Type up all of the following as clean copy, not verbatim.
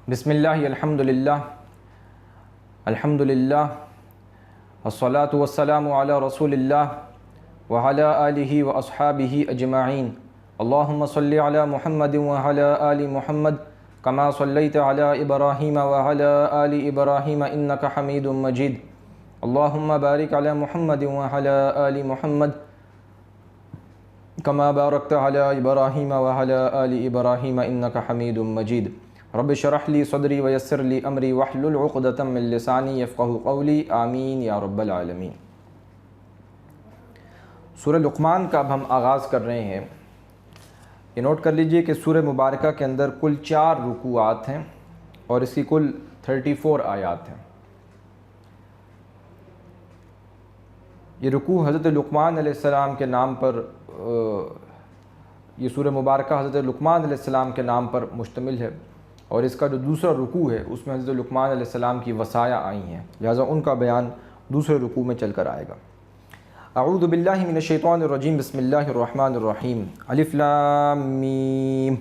بسم اللہ الحمدللہ والصلاة والسلام علی رسول اللہ وعلی آلہ واصحابہ اجمعین اللہم صلی علی محمد وعلی آل محمد کما صلیت علی ابراہیم وعلی آل ابراہیم انکا حمید مجید اللہم بارک علی محمد وعلی آل محمد کما بارکت علی ابراہیم وعلی آل ابراہیم انکا حمید مجید رب اشرح لی صدری ویسر لی امری واحلل عقدۃ من لسانی یفقہوا قولی آمین یا رب العالمین۔ سورہ لقمان کا اب ہم آغاز کر رہے ہیں۔ یہ نوٹ کر لیجئے کہ سورہ مبارکہ کے اندر کل 4 رکوعات ہیں اور اس کی کل 34 آیات ہیں۔ یہ رکوع حضرت لقمان علیہ السلام کے نام پر یہ سورہ مبارکہ حضرت لقمان علیہ السلام کے نام پر مشتمل ہے، اور اس کا جو دوسرا رکوع ہے اس میں حضرت لقمان علیہ السلام کی وصایا آئی ہیں، لہذا ان کا بیان دوسرے رکوع میں چل کر آئے گا۔ اعوذ باللہ من الشیطان الرجیم، بسم اللہ الرحمن الرحیم۔ الف لام میم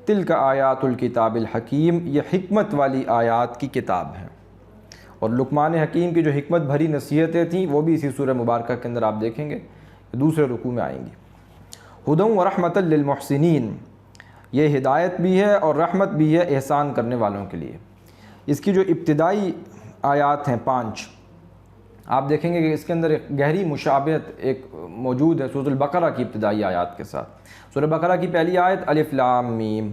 تلک آیات الکتاب الحکیم، یہ حکمت والی آیات کی کتاب ہے، اور لقمان حکیم کی جو حکمت بھری نصیحتیں تھیں وہ بھی اسی سورہ مبارکہ کے اندر آپ دیکھیں گے، دوسرے رکوع میں آئیں گی۔ ہدی ورحمۃ للمحسنین، یہ ہدایت بھی ہے اور رحمت بھی ہے احسان کرنے والوں کے لیے۔ اس کی جو ابتدائی آیات ہیں 5، آپ دیکھیں گے کہ اس کے اندر ایک گہری مشابہت ایک موجود ہے سورۃ البقرہ کی ابتدائی آیات کے ساتھ۔ سورہ بقرہ کی پہلی آیت الف لام میم،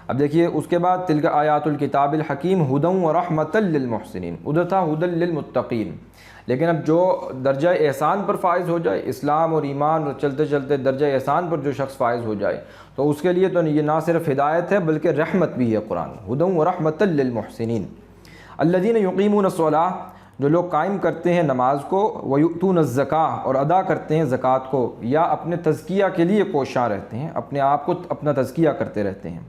اب دیکھیے اس کے بعد تلک آیات الکتاب الحکیم ہدی ورحمۃ للمحسنین، ادھر تھا ہدی للمتقین، لیکن اب جو درجہ احسان پر فائز ہو جائے، اسلام اور ایمان اور چلتے چلتے درجہ احسان پر جو شخص فائز ہو جائے تو اس کے لیے تو یہ نہ صرف ہدایت ہے بلکہ رحمت بھی ہے قرآن۔ ہدی ورحمۃ للمحسنین الذین یقیمون الصلاۃ، جو لوگ قائم کرتے ہیں نماز کو، ویؤتون الزکاۃ، اور ادا کرتے ہیں زکوٰۃ کو، یا اپنے تزکیہ کے لیے کوشاں رہتے ہیں، اپنے آپ کو اپنا تزکیہ کرتے رہتے ہیں۔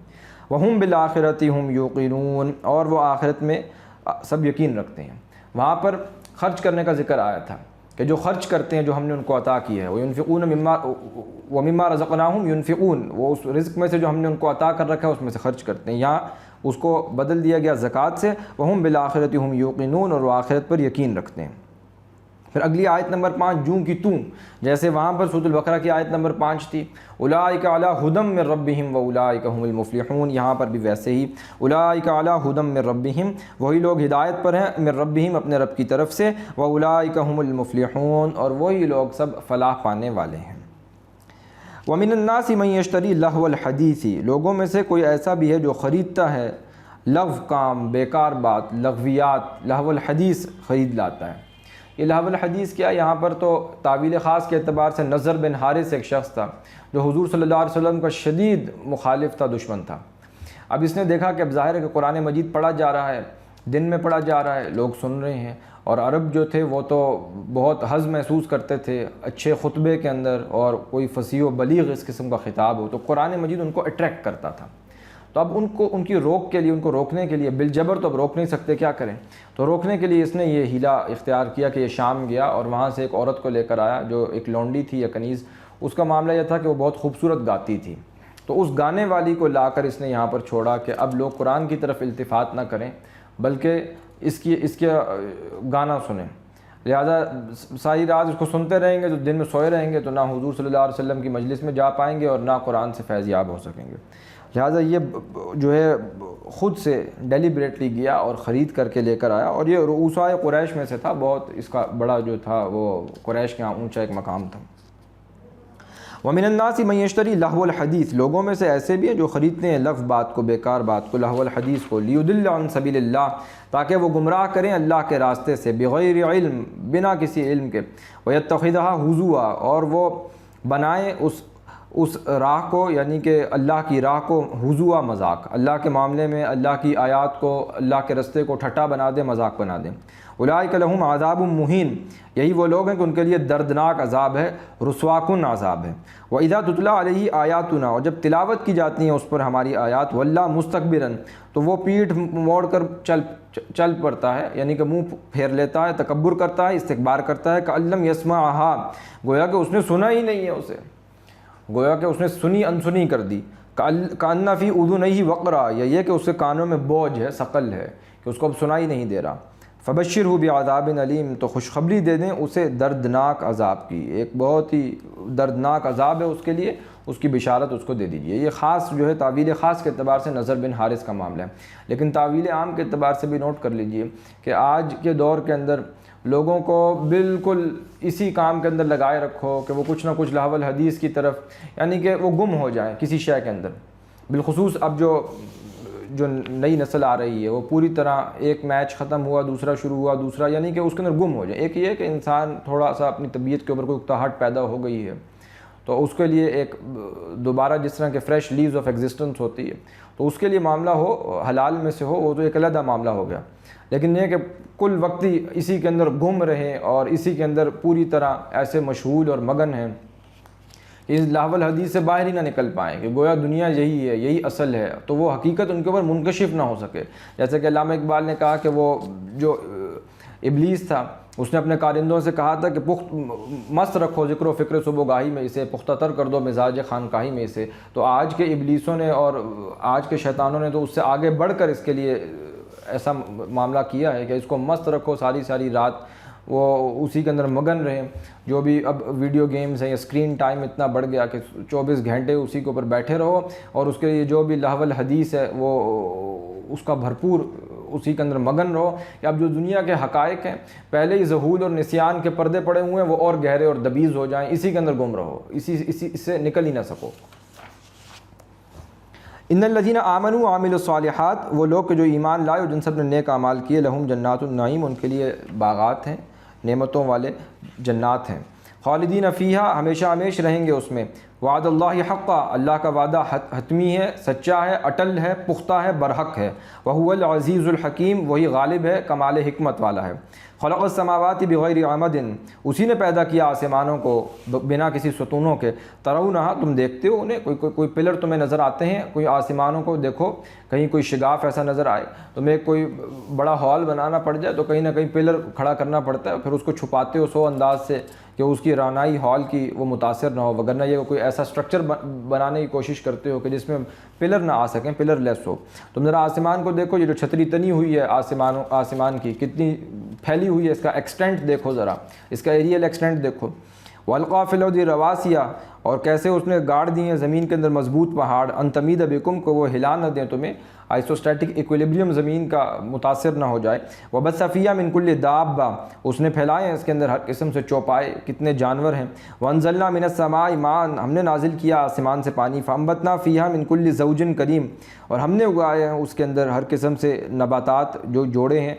وہم بالآخرۃ ہم یوقنون، اور وہ آخرت میں سب یقین رکھتے ہیں۔ وہاں پر خرچ کرنے کا ذکر آیا تھا کہ جو خرچ کرتے ہیں جو ہم نے ان کو عطا کی ہے، وَيُنْفِقُونَ وَمِمَّا رَزَقْنَاهُمْ يُنْفِقُونَ، وہ اس رزق میں سے جو ہم نے ان کو عطا کر رکھا ہے اس میں سے خرچ کرتے ہیں۔ یہاں اس کو بدل دیا گیا زکوٰۃ سے، وَهُمْ بِالْآخِرَةِ هُمْ يُوقِنُونَ، اور وہ آخرت پر یقین رکھتے ہیں۔ پھر اگلی آیت نمبر 5 جوں کی توں، جیسے وہاں پر سورۃ البقرہ کی آیت نمبر 5 تھی اولئک علی ھدی من ربہم واولئک هم المفلحون، یہاں پر بھی ویسے ہی اولئک علی ھدی من ربہم، وہی لوگ ہدایت پر ہیں من ربہم، اپنے رب کی طرف سے، واولئک هم المفلحون، اور وہی لوگ سب فلاح پانے والے ہیں۔ ومن الناس من یشتری لہو الحدیث، لوگوں میں سے کوئی ایسا بھی ہے جو خریدتا ہے لغو کام، بیکار بات، لغویات، لہو الحدیث خرید لاتا ہے۔ یہ لہو الحدیث کیا؟ یہاں پر تو تعویل خاص کے اعتبار سے نضر بن حارث ایک شخص تھا جو حضور صلی اللہ علیہ وسلم کا شدید مخالف تھا، دشمن تھا۔ اب اس نے دیکھا کہ اب ظاہر ہے کہ قرآن مجید پڑھا جا رہا ہے، دن میں پڑھا جا رہا ہے، لوگ سن رہے ہیں، اور عرب جو تھے وہ تو بہت حظ محسوس کرتے تھے اچھے خطبے کے اندر، اور کوئی فصیح و بلیغ اس قسم کا خطاب ہو تو قرآن مجید ان کو اٹریکٹ کرتا تھا۔ تو اب ان کی روک کے لیے، ان کو روکنے کے لیے، بالجبر تو اب روک نہیں سکتے، کیا کریں، تو روکنے کے لیے اس نے یہ ہیلا اختیار کیا کہ یہ شام گیا اور وہاں سے ایک عورت کو لے کر آیا جو ایک لونڈی تھی یا کنیز۔ اس کا معاملہ یہ تھا کہ وہ بہت خوبصورت گاتی تھی، تو اس گانے والی کو لا کر اس نے یہاں پر چھوڑا کہ اب لوگ قرآن کی طرف التفات نہ کریں بلکہ اس کے گانا سنیں، لہذا ساری رات اس کو سنتے رہیں گے تو دن میں سوئے رہیں گے تو نہ حضور صلی اللہ علیہ وسلم کی مجلس میں جا پائیں گے اور نہ قرآن سے فیض یاب ہو سکیں گے۔ لہٰذا یہ جو ہے خود سے ڈیلیبریٹلی گیا اور خرید کر کے لے کر آیا، اور یہ رؤسائے قریش میں سے تھا، بہت اس کا بڑا جو تھا وہ قریش کے یہاں اونچا ایک مقام تھا۔ وَمِنَ النَّاسِ مَن يَشْتَرِي لَهْوَ الْحَدِيثِ، لوگوں میں سے ایسے بھی ہیں جو خریدتے ہیں لغو بات کو، بیکار بات کو، لہو الحدیث کو، لِيُضِلَّ عَن سَبِيلِ اللَّهِ، تاکہ وہ گمراہ کریں اللہ کے راستے سے، بغیر علم، بنا کسی علم کے، وَيَتَّخِذَهَا هُزُوًا، اور وہ بنائیں اس راہ کو، یعنی کہ اللہ کی راہ کو، ہزوا مذاق، اللہ کے معاملے میں اللہ کی آیات کو، اللہ کے رستے کو ٹھٹا بنا دیں، مذاق بنا دیں۔ اولئک لہم عذاب مہین، یہی وہ لوگ ہیں کہ ان کے لیے دردناک عذاب ہے، رسوا کن عذاب ہے۔ وَإِذَا تُتْلَىٰ عَلَيْهِ آیاتنا، اور جب تلاوت کی جاتی ہیں اس پر ہماری آیات، وَلَّا مُسْتَكْبِرًا، تو وہ پیٹھ موڑ کر چل پڑتا ہے، یعنی کہ منہ پھیر لیتا ہے، تکبر کرتا ہے، استکبار کرتا ہے، كَأَن لَّمْ يَسْمَعْهَا، گویا کہ اس نے سنا ہی نہیں ہے اسے، گویا کہ اس نے سنی انسنی کر دی۔ کأن فی اذنیہ وقرا، یا یہ کہ اس کے کانوں میں بوجھ ہے، ثقل ہے کہ اس کو اب سنائی نہیں دے رہا۔ فبشرہ بعذاب علیم، تو خوشخبری دے دیں اسے دردناک عذاب کی، ایک بہت ہی دردناک عذاب ہے اس کے لیے، اس کی بشارت اس کو دے دیجیے۔ یہ خاص جو ہے تعویل خاص کے اعتبار سے نضر بن حارث کا معاملہ ہے، لیکن تعویل عام کے اعتبار سے بھی نوٹ کر لیجیے کہ آج کے دور کے اندر لوگوں کو بالکل اسی کام کے اندر لگائے رکھو کہ وہ کچھ نہ کچھ لہو الحدیث کی طرف، یعنی کہ وہ گم ہو جائیں کسی شے کے اندر۔ بالخصوص اب جو نئی نسل آ رہی ہے وہ پوری طرح ایک میچ ختم ہوا دوسرا شروع ہوا دوسرا، یعنی کہ اس کے اندر گم ہو جائیں۔ ایک یہ کہ انسان تھوڑا سا اپنی طبیعت کے اوپر کوئی اکتاہٹ پیدا ہو گئی ہے تو اس کے لیے ایک دوبارہ جس طرح کہ فریش لیوز آف ایگزسٹنس ہوتی ہے، تو اس کے لیے معاملہ ہو حلال میں سے ہو، وہ تو ایک علیحدہ معاملہ ہو گیا۔ لیکن یہ کہ کل وقتی اسی کے اندر گم رہیں اور اسی کے اندر پوری طرح ایسے مشغول اور مگن ہیں کہ اس لہو الحدیث سے باہر ہی نہ نکل پائیں، کہ گویا دنیا یہی ہے، یہی اصل ہے، تو وہ حقیقت ان کے اوپر منکشف نہ ہو سکے۔ جیسے کہ علامہ اقبال نے کہا کہ وہ جو ابلیس تھا اس نے اپنے کارندوں سے کہا تھا کہ مست رکھو ذکر و فکر صبح گاہی میں اسے، پختہ تر کر دو مزاج خانقاہی میں اسے۔ تو آج کے ابلیسوں نے اور آج کے شیطانوں نے تو اس سے آگے بڑھ کر اس کے لیے ایسا معاملہ کیا ہے کہ اس کو مست رکھو، ساری رات وہ اسی کے اندر مگن رہیں۔ جو بھی اب ویڈیو گیمز ہیں یا اسکرین ٹائم اتنا بڑھ گیا کہ 24 گھنٹے اسی کے اوپر بیٹھے رہو، اور اس کے لیے جو بھی لہو الحدیث ہے وہ اس کا بھرپور اسی کے اندر مگن رہو۔ کہ اب جو دنیا کے حقائق ہیں پہلے ہی ذہول اور نسیان کے پردے پڑے ہوئے ہیں، وہ اور گہرے اور دبیز ہو جائیں، اسی کے اندر گم رہو، اس سے نکل ہی نہ سکو۔ ان الذین آمنوا وعملوا الصالحات، وہ لوگ کہ جو ایمان لائے اور جن سب نے نیک اعمال کیے، لہم جنات النعیم، ان کے لیے باغات ہیں، نعمتوں والے جنات ہیں، خالدین فیہا، ہمیشہ ہمیش رہیں گے اس میں، وعد اللہ حقا، اللہ کا وعدہ حتمی ہے، سچا ہے، اٹل ہے، پختہ ہے، برحق ہے، وہو العزیز الحکیم، وہی غالب ہے، کمال حکمت والا ہے۔ خلق السماوات بغیر عمد، اسی نے پیدا کیا آسمانوں کو بنا کسی ستونوں کے، ترونہا، تم دیکھتے ہو انہیں، کوئی پلر تمہیں نظر آتے ہیں، کوئی آسمانوں کو دیکھو، کہیں کوئی شگاف ایسا نظر آئے، تمہیں کوئی بڑا ہال بنانا پڑ جائے تو کہیں نہ کہیں پلر کھڑا کرنا پڑتا ہے، پھر اس کو چھپاتے ہو سو انداز سے کہ اس کی رانائی ہال کی وہ متاثر نہ ہو، وگرنہ یہ کوئی ایسا سٹرکچر بنانے کی کوشش کرتے ہو کہ جس میں پلر نہ آ سکیں، پلر لیس ہو۔ تم ذرا آسمان کو دیکھو، یہ جو چھتری تنی ہوئی ہے آسمان کی کتنی پھیلی ہوئی ہے، اس کا ایکسٹینٹ دیکھو، ذرا اس کا ایریل ایکسٹینٹ دیکھو۔ وَأَلْقَىٰ فِي الْأَرْضِ رَوَاسِيَ، اور کیسے اس نے گاڑ دیے ہیں زمین کے اندر مضبوط پہاڑ، ان تمید بکم، کو وہ ہلا نہ دیں تمہیں، آئسوسٹیٹک ایکویلیبریم زمین کا متاثر نہ ہو جائے۔ وَبَثَّ فِيهَا مِن كُلِّ دَابَّةٍ، اس نے پھیلائے ہیں اس کے اندر ہر قسم سے چوپائے، کتنے جانور ہیں۔ وَأَنزَلْنَا مِنَ السَّمَاءِ مَاءً، ہم نے نازل کیا آسمان سے پانی، فَأَنبَتْنَا فِيهَا مِن كُلِّ زَوْجٍ كَرِيمٍ، اور ہم نے اگائے ہیں اس کے اندر ہر قسم سے نباتات جو جوڑے ہیں۔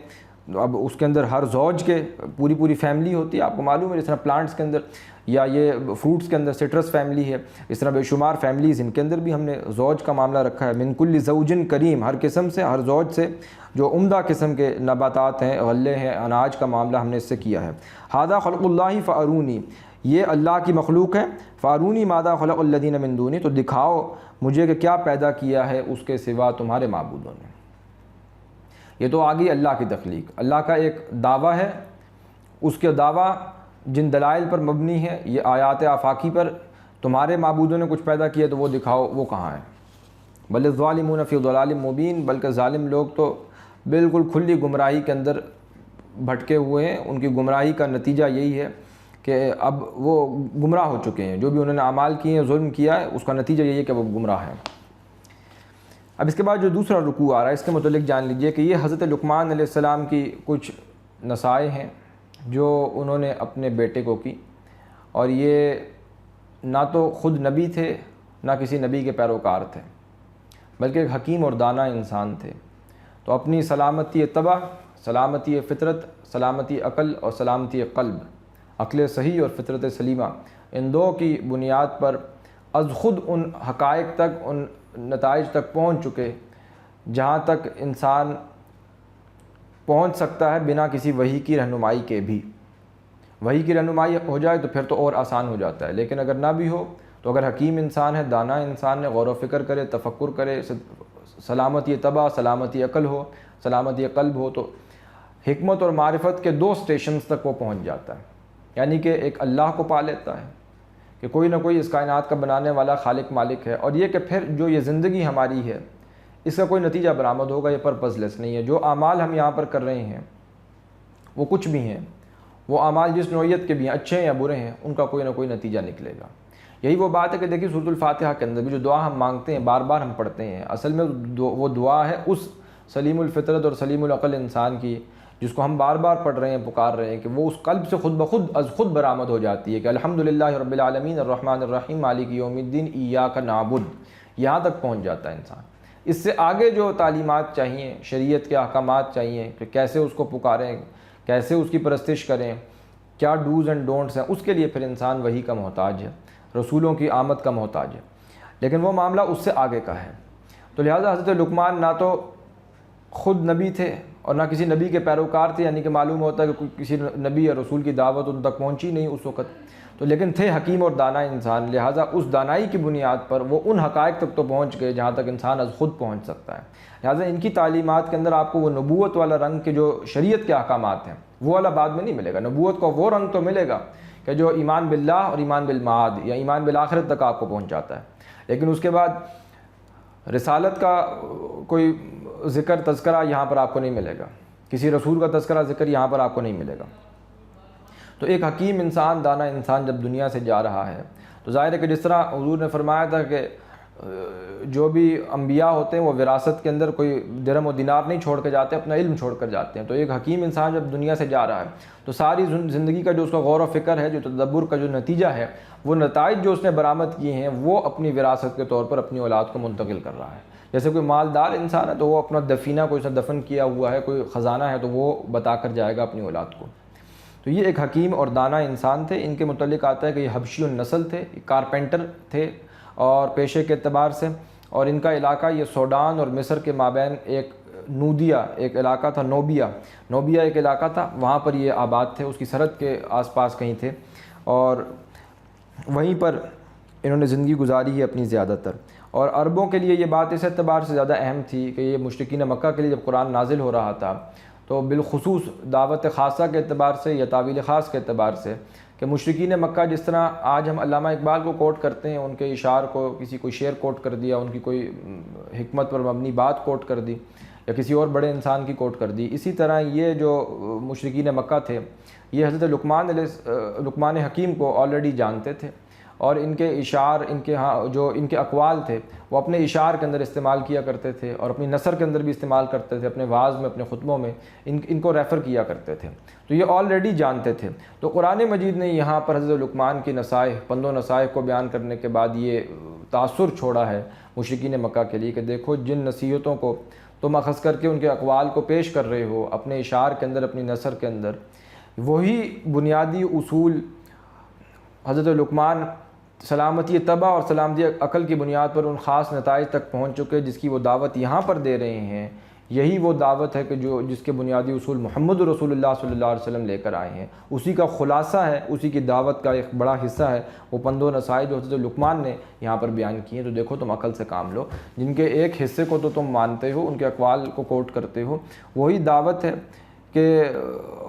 اب اس کے اندر ہر زوج کے پوری فیملی ہوتی ہے، آپ کو معلوم ہے، جس طرح پلانٹس کے اندر یا یہ فروٹس کے اندر سٹرس فیملی ہے، اس طرح بے شمار فیملیز، ان کے اندر بھی ہم نے زوج کا معاملہ رکھا ہے۔ من کل زوج کریم، ہر قسم سے، ہر زوج سے جو عمدہ قسم کے نباتات ہیں، غلے ہیں، اناج کا معاملہ ہم نے اس سے کیا ہے۔ ھذا خلق اللہ فارونی، یہ اللہ کی مخلوق ہے، فارونی ماذا خلق الذین من دونی، تو دکھاؤ مجھے کہ کیا پیدا کیا ہے اس کے سوا تمہارے معبودوں نے۔ یہ تو آگئی اللہ کی تخلیق، اللہ کا ایک دعویٰ ہے، اس کے دعویٰ جن دلائل پر مبنی ہے، یہ آیات آفاقی پر، تمہارے معبودوں نے کچھ پیدا کیا تو وہ دکھاؤ، وہ کہاں ہے۔ بل الظالمون فی ضلال مبین، بلکہ ظالم لوگ تو بالکل کھلی گمراہی کے اندر بھٹکے ہوئے ہیں، ان کی گمراہی کا نتیجہ یہی ہے کہ اب وہ گمراہ ہو چکے ہیں، جو بھی انہوں نے اعمال کیے ہیں، ظلم کیا ہے، اس کا نتیجہ یہی ہے کہ وہ گمراہ ہیں۔ اب اس کے بعد جو دوسرا رکوع آ رہا ہے، اس کے متعلق جان لیجئے کہ یہ حضرت لقمان علیہ السلام کی کچھ نصائح ہیں جو انہوں نے اپنے بیٹے کو کی، اور یہ نہ تو خود نبی تھے نہ کسی نبی کے پیروکار تھے، بلکہ ایک حکیم اور دانا انسان تھے۔ تو اپنی سلامتی طبع، سلامتی فطرت، سلامتی عقل اور سلامتی قلب، عقل صحیح اور فطرت سلیمہ، ان دو کی بنیاد پر از خود ان حقائق تک، ان نتائج تک پہنچ چکے جہاں تک انسان پہنچ سکتا ہے بنا کسی وحی کی رہنمائی کے بھی۔ وحی کی رہنمائی ہو جائے تو پھر تو اور آسان ہو جاتا ہے، لیکن اگر نہ بھی ہو تو اگر حکیم انسان ہے، دانا انسان ہے، غور و فکر کرے، تفکر کرے، سلامتی طبع، سلامتی عقل ہو، سلامتی قلب ہو، تو حکمت اور معرفت کے دو سٹیشنز تک وہ پہنچ جاتا ہے۔ یعنی کہ ایک اللہ کو پا لیتا ہے کہ کوئی نہ کوئی اس کائنات کا بنانے والا خالق مالک ہے، اور یہ کہ پھر جو یہ زندگی ہماری ہے اس کا کوئی نتیجہ برآمد ہوگا، یہ پرپز لیس نہیں ہے۔ جو اعمال ہم یہاں پر کر رہے ہیں وہ کچھ بھی ہیں، وہ اعمال جس نوعیت کے بھی ہیں، اچھے ہیں یا برے ہیں، ان کا کوئی نہ کوئی نتیجہ نکلے گا۔ یہی وہ بات ہے کہ دیکھیے سورۃ الفاتحہ کے اندر بھی جو دعا ہم مانگتے ہیں، بار بار ہم پڑھتے ہیں، اصل میں وہ دعا ہے اس سلیم الفطرت اور سلیم العقل انسان کی، جس کو ہم بار بار پڑھ رہے ہیں، پکار رہے ہیں، کہ وہ اس قلب سے خود بخود از خود برآمد ہو جاتی ہے کہ الحمدللہ رب العالمین الرحمن الرحیم مالک یوم الدین ایاک نعبد، یہاں تک پہنچ جاتا ہے انسان۔ اس سے آگے جو تعلیمات چاہیے، شریعت کے احکامات چاہیے کہ کیسے اس کو پکاریں، کیسے اس کی پرستش کریں، کیا ڈوز اینڈ ڈونٹس ہیں، اس کے لیے پھر انسان وحی کا محتاج ہے، رسولوں کی آمد کا محتاج ہے۔ لیکن وہ معاملہ اس سے آگے کا ہے۔ تو لہٰذا حضرت لقمان نہ تو خود نبی تھے اور نہ کسی نبی کے پیروکار تھے، یعنی کہ معلوم ہوتا ہے کہ کسی نبی یا رسول کی دعوت ان تک پہنچی نہیں اس وقت، تو لیکن تھے حکیم اور دانا انسان، لہٰذا اس دانائی کی بنیاد پر وہ ان حقائق تک تو پہنچ گئے جہاں تک انسان از خود پہنچ سکتا ہے۔ لہٰذا ان کی تعلیمات کے اندر آپ کو وہ نبوت والا رنگ کے جو شریعت کے احکامات ہیں وہ والا بعد میں نہیں ملے گا۔ نبوت کو وہ رنگ تو ملے گا کہ جو ایمان باللہ اور ایمان بالمعاد یا ایمان بالآخرت تک آپ کو پہنچاتا ہے، لیکن اس کے بعد رسالت کا کوئی ذکر تذکرہ یہاں پر آپ کو نہیں ملے گا، کسی رسول کا تذکرہ ذکر یہاں پر آپ کو نہیں ملے گا۔ تو ایک حکیم انسان، دانا انسان جب دنیا سے جا رہا ہے تو ظاہر ہے کہ جس طرح حضور نے فرمایا تھا کہ جو بھی انبیاء ہوتے ہیں وہ وراثت کے اندر کوئی درہم و دینار نہیں چھوڑ کے جاتے، اپنا علم چھوڑ کر جاتے ہیں، تو ایک حکیم انسان جب دنیا سے جا رہا ہے تو ساری زندگی کا جو اس کا غور و فکر ہے، جو تدبر کا جو نتیجہ ہے، وہ نتائج جو اس نے برآمد کیے ہیں وہ اپنی وراثت کے طور پر اپنی اولاد کو منتقل کر رہا ہے۔ جیسے کوئی مالدار انسان ہے تو وہ اپنا دفینہ کوئی سے دفن کیا ہوا ہے، کوئی خزانہ ہے تو وہ بتا کر جائے گا اپنی اولاد کو۔ تو یہ ایک حکیم اور دانا انسان تھے۔ ان کے متعلق آتا ہے کہ یہ حبشی النسل تھے، کارپینٹر تھے اور پیشے کے اعتبار سے، اور ان کا علاقہ یہ سوڈان اور مصر کے مابین ایک نودیا ایک علاقہ تھا، نوبیا ایک علاقہ تھا، وہاں پر یہ آباد تھے، اس کی سرحد کے آس پاس کہیں تھے، اور وہیں پر انہوں نے زندگی گزاری ہے اپنی زیادہ تر۔ اور عربوں کے لیے یہ بات اس اعتبار سے زیادہ اہم تھی کہ یہ مشرکین مکہ کے لیے جب قرآن نازل ہو رہا تھا تو بالخصوص دعوت خاصہ کے اعتبار سے یا تعویل خاص کے اعتبار سے، کہ مشرکین مکہ جس طرح آج ہم علامہ اقبال کو کوٹ کرتے ہیں، ان کے اشعار کو، کسی کوئی شعر کوٹ کر دیا، ان کی کوئی حکمت پر مبنی بات کوٹ کر دی یا کسی اور بڑے انسان کی کوٹ کر دی، اسی طرح یہ جو مشرکین مکہ تھے یہ حضرت لقمان حکیم کو آلریڈی جانتے تھے، اور ان کے اشعار، جو ان کے اقوال تھے وہ اپنے اشعار کے اندر استعمال کیا کرتے تھے، اور اپنی نثر کے اندر بھی استعمال کرتے تھے، اپنے وعظ میں، اپنے خطبوں میں ان کو ریفر کیا کرتے تھے، تو یہ آلریڈی جانتے تھے۔ تو قرآن مجید نے یہاں پر حضرت لقمان کی نصائح، پند و نصائح کو بیان کرنے کے بعد یہ تاثر چھوڑا ہے مشرکین مکہ کے لیے کہ دیکھو جن نصیحتوں کو تم اخذ کر کے ان کے اقوال کو پیش کر رہے ہو اپنے اشعار کے اندر، اپنی نثر کے اندر، وہی بنیادی اصول حضرت لقمان سلامتی طبع اور سلامتی عقل کی بنیاد پر ان خاص نتائج تک پہنچ چکے جس کی وہ دعوت یہاں پر دے رہے ہیں۔ یہی وہ دعوت ہے کہ جس کے بنیادی اصول محمد رسول اللہ صلی اللہ علیہ وسلم لے کر آئے ہیں، اسی کا خلاصہ ہے، اسی کی دعوت کا ایک بڑا حصہ ہے وہ پند و نصائح جو حضرت لقمان نے یہاں پر بیان کی ہیں۔ تو دیکھو تم عقل سے کام لو، جن کے ایک حصے کو تو تم مانتے ہو، ان کے اقوال کو کوٹ کرتے ہو، وہی دعوت ہے کہ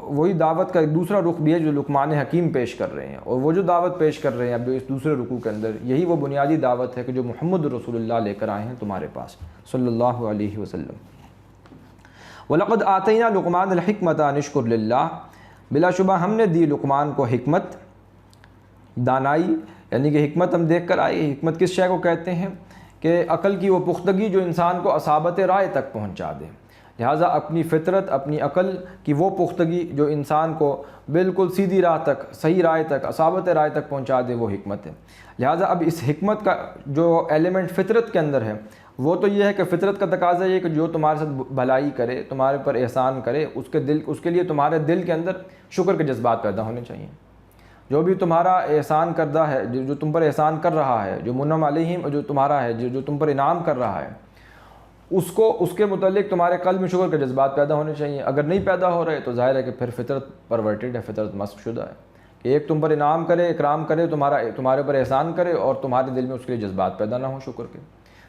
وہی دعوت کا ایک دوسرا رخ بھی ہے جو لقمان حکیم پیش کر رہے ہیں، اور وہ جو دعوت پیش کر رہے ہیں اب اس دوسرے رکوع کے اندر، یہی وہ بنیادی دعوت ہے کہ جو محمد رسول اللہ لے کر آئے ہیں تمہارے پاس صلی اللہ علیہ وسلم۔ وَلَقَدْ آتَيْنَا لُقْمَانَ الْحِكْمَةَ أَنِ اشْكُرْ لِلَّهِ، بلا شبہ ہم نے دی لقمان کو حکمت، دانائی، یعنی کہ حکمت ہم دیکھ کر آئے۔ حکمت کس شے کو کہتے ہیں؟ کہ عقل کی وہ پختگی جو انسان کو اصابت رائے تک پہنچا دے۔ لہٰذا اپنی فطرت، اپنی عقل کی وہ پختگی جو انسان کو بالکل سیدھی راہ تک، صحیح رائے تک، اصابت رائے تک پہنچا دے، وہ حکمت ہے۔ لہٰذا اب اس حکمت کا جو ایلیمنٹ فطرت کے اندر ہے وہ تو یہ ہے کہ فطرت کا تقاضا یہ ہے کہ جو تمہارے ساتھ بھلائی کرے، تمہارے پر احسان کرے، اس کے لیے تمہارے دل کے اندر شکر کے جذبات پیدا ہونے چاہیے۔ جو بھی تمہارا احسان کردہ ہے، جو تم پر احسان کر رہا ہے، جو منعم علیہم جو تمہارا ہے، جو تم پر انعام کر رہا ہے، اس کے متعلق تمہارے قلب میں شکر کے جذبات پیدا ہونے چاہیے۔ اگر نہیں پیدا ہو رہے تو ظاہر ہے کہ پھر فطرت پرورٹڈ ہے، فطرت مسخ شدہ ہے، کہ ایک تم پر انعام کرے، اکرام کرے، تمہارے پر احسان کرے، اور تمہارے دل میں اس کے لیے جذبات پیدا نہ ہوں شکر کے۔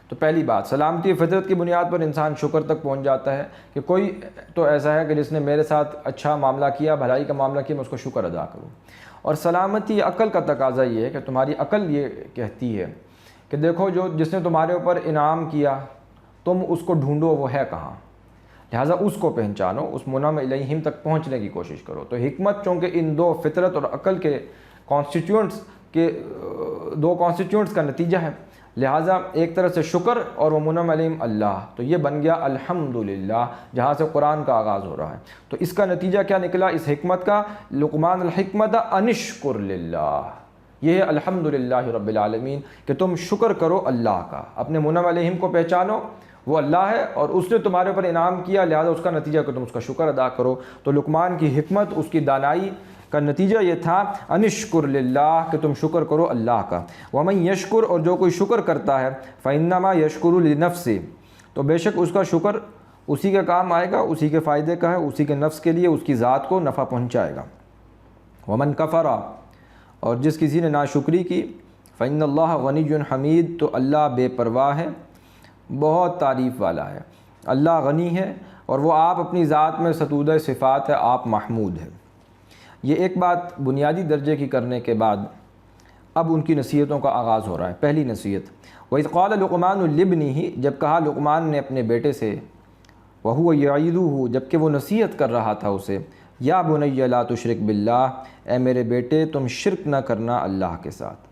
تو پہلی بات، سلامتی فطرت کی بنیاد پر انسان شکر تک پہنچ جاتا ہے کہ کوئی تو ایسا ہے کہ جس نے میرے ساتھ اچھا معاملہ کیا، بھلائی کا معاملہ کیا، میں اس کو شکر ادا کروں۔ اور سلامتی عقل کا تقاضا یہ ہے کہ تمہاری عقل یہ کہتی ہے کہ دیکھو جس نے تمہارے اوپر انعام کیا تم اس کو ڈھونڈو وہ ہے کہاں، لہٰذا اس کو پہچانو، اس منعم الیہم تک پہنچنے کی کوشش کرو۔ تو حکمت چونکہ ان دو فطرت اور عقل کے دو کانسٹیٹیوئنٹس کا نتیجہ ہے، لہٰذا ایک طرح سے شکر اور وہ منعم علیہم اللہ، تو یہ بن گیا الحمدللہ جہاں سے قرآن کا آغاز ہو رہا ہے۔ تو اس کا نتیجہ کیا نکلا اس حکمت کا؟ لقمان الحکمت انشکر للہ، یہ ہے الحمدللہ رب العالمین کہ تم شکر کرو اللہ کا، اپنے منعم علیہم کو پہچانو وہ اللہ ہے اور اس نے تمہارے اوپر انعام کیا، لہذا اس کا نتیجہ کہ تم اس کا شکر ادا کرو۔ تو لقمان کی حکمت، اس کی دانائی کا نتیجہ یہ تھا انشکر للہ کہ تم شکر کرو اللہ کا۔ ومن یشکر، اور جو کوئی شکر کرتا ہے فإنما یشکر لنفسہ، تو بے شک اس کا شکر اسی کے کام آئے گا، اسی کے فائدے کا ہے، اسی کے نفس کے لیے، اس کی ذات کو نفع پہنچائے گا۔ ومن کفر، اور جس کسی نے ناشکری کی فإن اللہ غنی حمید، تو اللہ بے پرواہ ہے، بہت تعریف والا ہے، اللہ غنی ہے اور وہ آپ اپنی ذات میں ستودہ صفات ہے، آپ محمود ہے۔ یہ ایک بات بنیادی درجے کی کرنے کے بعد اب ان کی نصیحتوں کا آغاز ہو رہا ہے۔ پہلی نصیحت، وَإِذْ قَالَ لُقْمَانُ لِابْنِهِ، جب کہا لقمان نے اپنے بیٹے سے، وَهُوَ يَعِظُهُ، جب کہ وہ نصیحت کر رہا تھا اسے، یا بنی لا تشرک باللہ، اے میرے بیٹے تم شرک نہ کرنا اللہ کے ساتھ۔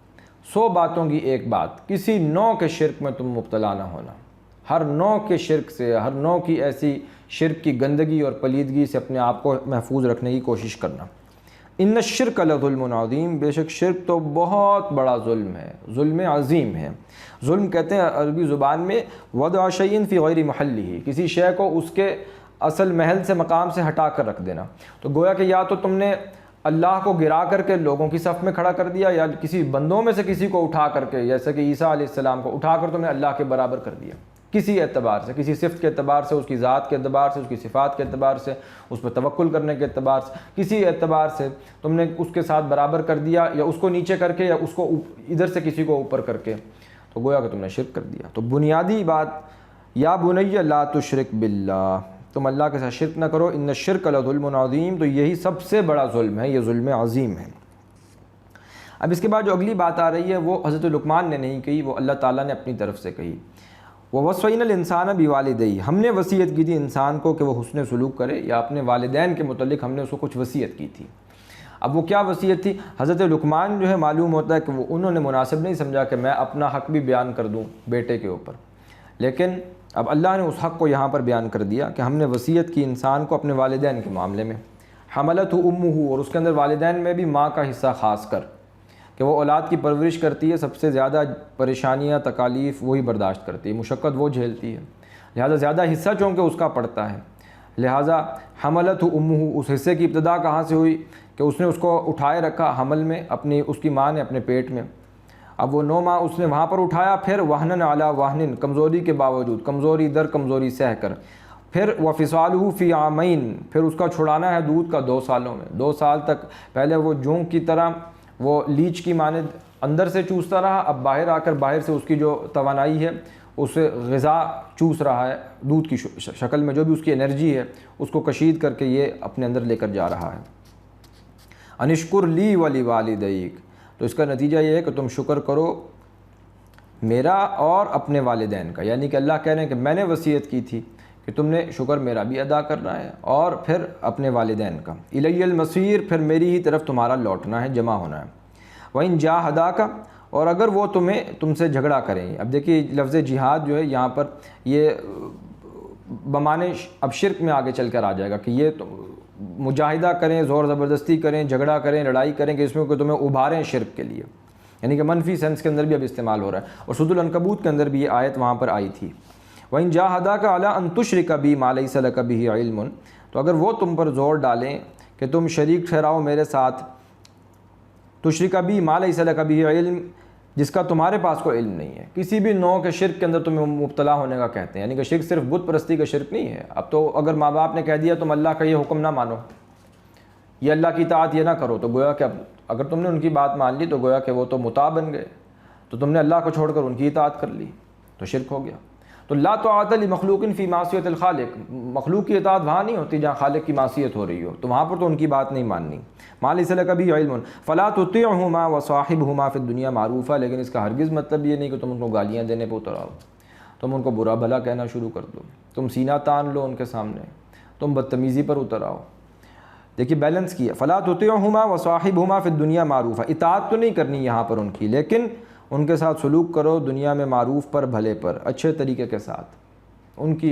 100 باتوں کی ایک بات، کسی نوع کے شرک میں تم مبتلا نہ ہونا، ہر نوع کے شرک سے، ہر نوع کی ایسی شرک کی گندگی اور پلیدگی سے اپنے آپ کو محفوظ رکھنے کی کوشش کرنا۔ ان الشرک لظلم عظیم، بے شک شرک تو بہت بڑا ظلم ہے، ظلم عظیم ہے۔ ظلم کہتے ہیں عربی زبان میں وضع شیء فی غیر محلہ، کسی شے کو اس کے اصل محل سے، مقام سے ہٹا کر رکھ دینا۔ تو گویا کہ یا تو تم نے اللہ کو گرا کر کے لوگوں کی صف میں کھڑا کر دیا، یا کسی بندوں میں سے کسی کو اٹھا کر کے، جیسے کہ عیسیٰ علیہ السلام کو اٹھا کر تم نے اللہ کے برابر کر دیا، کسی اعتبار سے، کسی صفت کے اعتبار سے، اس کی ذات کے اعتبار سے، اس کی صفات کے اعتبار سے، اس پر توکل کرنے کے اعتبار سے، کسی اعتبار سے تم نے اس کے ساتھ برابر کر دیا، یا اس کو نیچے کر کے، یا اس کو ادھر سے کسی کو اوپر کر کے، تو گویا کہ تم نے شرک کر دیا۔ تو بنیادی بات، یا بنی لا تشرک باللہ، تم اللہ کے ساتھ شرک نہ کرو، ان الشرک لظلم عظیم، تو یہی سب سے بڑا ظلم ہے، یہ ظلم عظیم ہے۔ اب اس کے بعد جو اگلی بات آ رہی ہے وہ حضرت لقمان نے نہیں کہی، وہ اللہ تعالیٰ نے اپنی طرف سے کہی۔ وَوَصَّيْنَا الْإِنسَانَ بِوَالِدَيْهِ، ہم نے وصیت کی تھی انسان کو کہ وہ حسن سلوک کرے، یا اپنے والدین کے متعلق ہم نے اس کو کچھ وصیت کی تھی۔ اب وہ کیا وصیت تھی؟ حضرت لقمان جو ہے معلوم ہوتا ہے کہ وہ انہوں نے مناسب نہیں سمجھا کہ میں اپنا حق بھی بیان کر دوں بیٹے کے اوپر، لیکن اب اللہ نے اس حق کو یہاں پر بیان کر دیا کہ ہم نے وصیت کی انسان کو اپنے والدین کے معاملے میں، حملتہ امہ، اور اس کے اندر والدین میں بھی ماں کا حصہ خاص کر، کہ وہ اولاد کی پرورش کرتی ہے، سب سے زیادہ پریشانیاں تکالیف وہی برداشت کرتی ہے، مشقت وہ جھیلتی ہے، لہٰذا زیادہ حصہ چونکہ اس کا پڑتا ہے، لہٰذا حملتہ امہ، اس حصے کی ابتدا کہاں سے ہوئی کہ اس نے اس کو اٹھائے رکھا حمل میں، اس کی ماں نے اپنے پیٹ میں، اب وہ 9 ماہ اس نے وہاں پر اٹھایا، پھر وہنن علی وہنن، کمزوری کے باوجود، کمزوری در کمزوری سہ کر، پھر وفصالہ فی عامین، پھر اس کا چھڑانا ہے دودھ کا 2 سالوں میں، 2 سال تک پہلے وہ جونک کی طرح وہ لیچ کی مانند اندر سے چوستا رہا، اب باہر آ کر باہر سے اس کی جو توانائی ہے اسے غذا چوس رہا ہے، دودھ کی شکل میں جو بھی اس کی انرجی ہے اس کو کشید کر کے یہ اپنے اندر لے کر جا رہا ہے۔ انشکر لی ولی والدیک، تو اس کا نتیجہ یہ ہے کہ تم شکر کرو میرا اور اپنے والدین کا، یعنی کہ اللہ کہہ رہے ہیں کہ میں نے وصیت کی تھی کہ تم نے شکر میرا بھی ادا کرنا ہے اور پھر اپنے والدین کا، الی المصیر، پھر میری ہی طرف تمہارا لوٹنا ہے، جمع ہونا ہے۔ وَإِن جَاهَدَاكَ، اور اگر وہ تم سے جھگڑا کریں، اب دیکھیے لفظ جہاد جو ہے یہاں پر یہ بمانے اب شرک میں آگے چل کر آ جائے گا کہ یہ مجاہدہ کریں، زور زبردستی کریں، جھگڑا کریں، لڑائی کریں کہ اس میں کہ تمہیں ابھاریں شرک کے لیے، یعنی کہ منفی سینس کے اندر بھی اب استعمال ہو رہا ہے، اور سورۃ العنکبوت کے اندر بھی یہ آیت وہاں پر آئی تھی۔ وَإِن جَاهَدَاكَ عَلَىٰ أَن تُشْرِكَ بِي مَا لَيْسَ لَكَ بِهِ عِلْمٌ، تو اگر وہ تم پر زور ڈالیں کہ تم شریک ٹھہراؤ میرے ساتھ، تُشْرِكَ بِي مَا لَيْسَ لَكَ بِهِ عِلْم، جس کا تمہارے پاس کوئی علم نہیں ہے، کسی بھی نوع کے شرک کے اندر تمہیں مبتلا ہونے کا کہتے ہیں، یعنی کہ شرک صرف بت پرستی کا شرک نہیں ہے، اب تو اگر ماں باپ نے کہہ دیا تم اللہ کا یہ حکم نہ مانو، یہ اللہ کی اطاعت یہ نہ کرو، تو گویا کہ اگر تم نے ان کی بات مان لی تو گویا کہ وہ تو مطاع بن گئے، تو تم نے اللہ کو چھوڑ کر ان کی اطاعت کر لی، تو شرک ہو گیا۔ تو لا طاعۃ لمخلوق فی معصیۃ الخالق، مخلوق کی اطاعت وہاں نہیں ہوتی جہاں خالق کی معصیت ہو رہی ہو، تو وہاں پر تو ان کی بات نہیں ماننی۔ ما لیس لک بہ علم فلا تطعهما وصاحبهما فی الدنیا معروفا، لیکن اس کا ہرگز مطلب یہ نہیں کہ تم ان کو گالیاں دینے پہ اتر آؤ، تم ان کو برا بھلا کہنا شروع کر دو، تم سینہ تان لو ان کے سامنے، تم بدتمیزی پر اتر آؤ۔ دیکھیے بیلنس کیا، فلا تطعهما وصاحبهما فی الدنیا معروفا، اطاعت تو نہیں کرنی یہاں پر ان کی، لیکن ان کے ساتھ سلوک کرو دنیا میں معروف پر، بھلے پر، اچھے طریقے کے ساتھ ان کی۔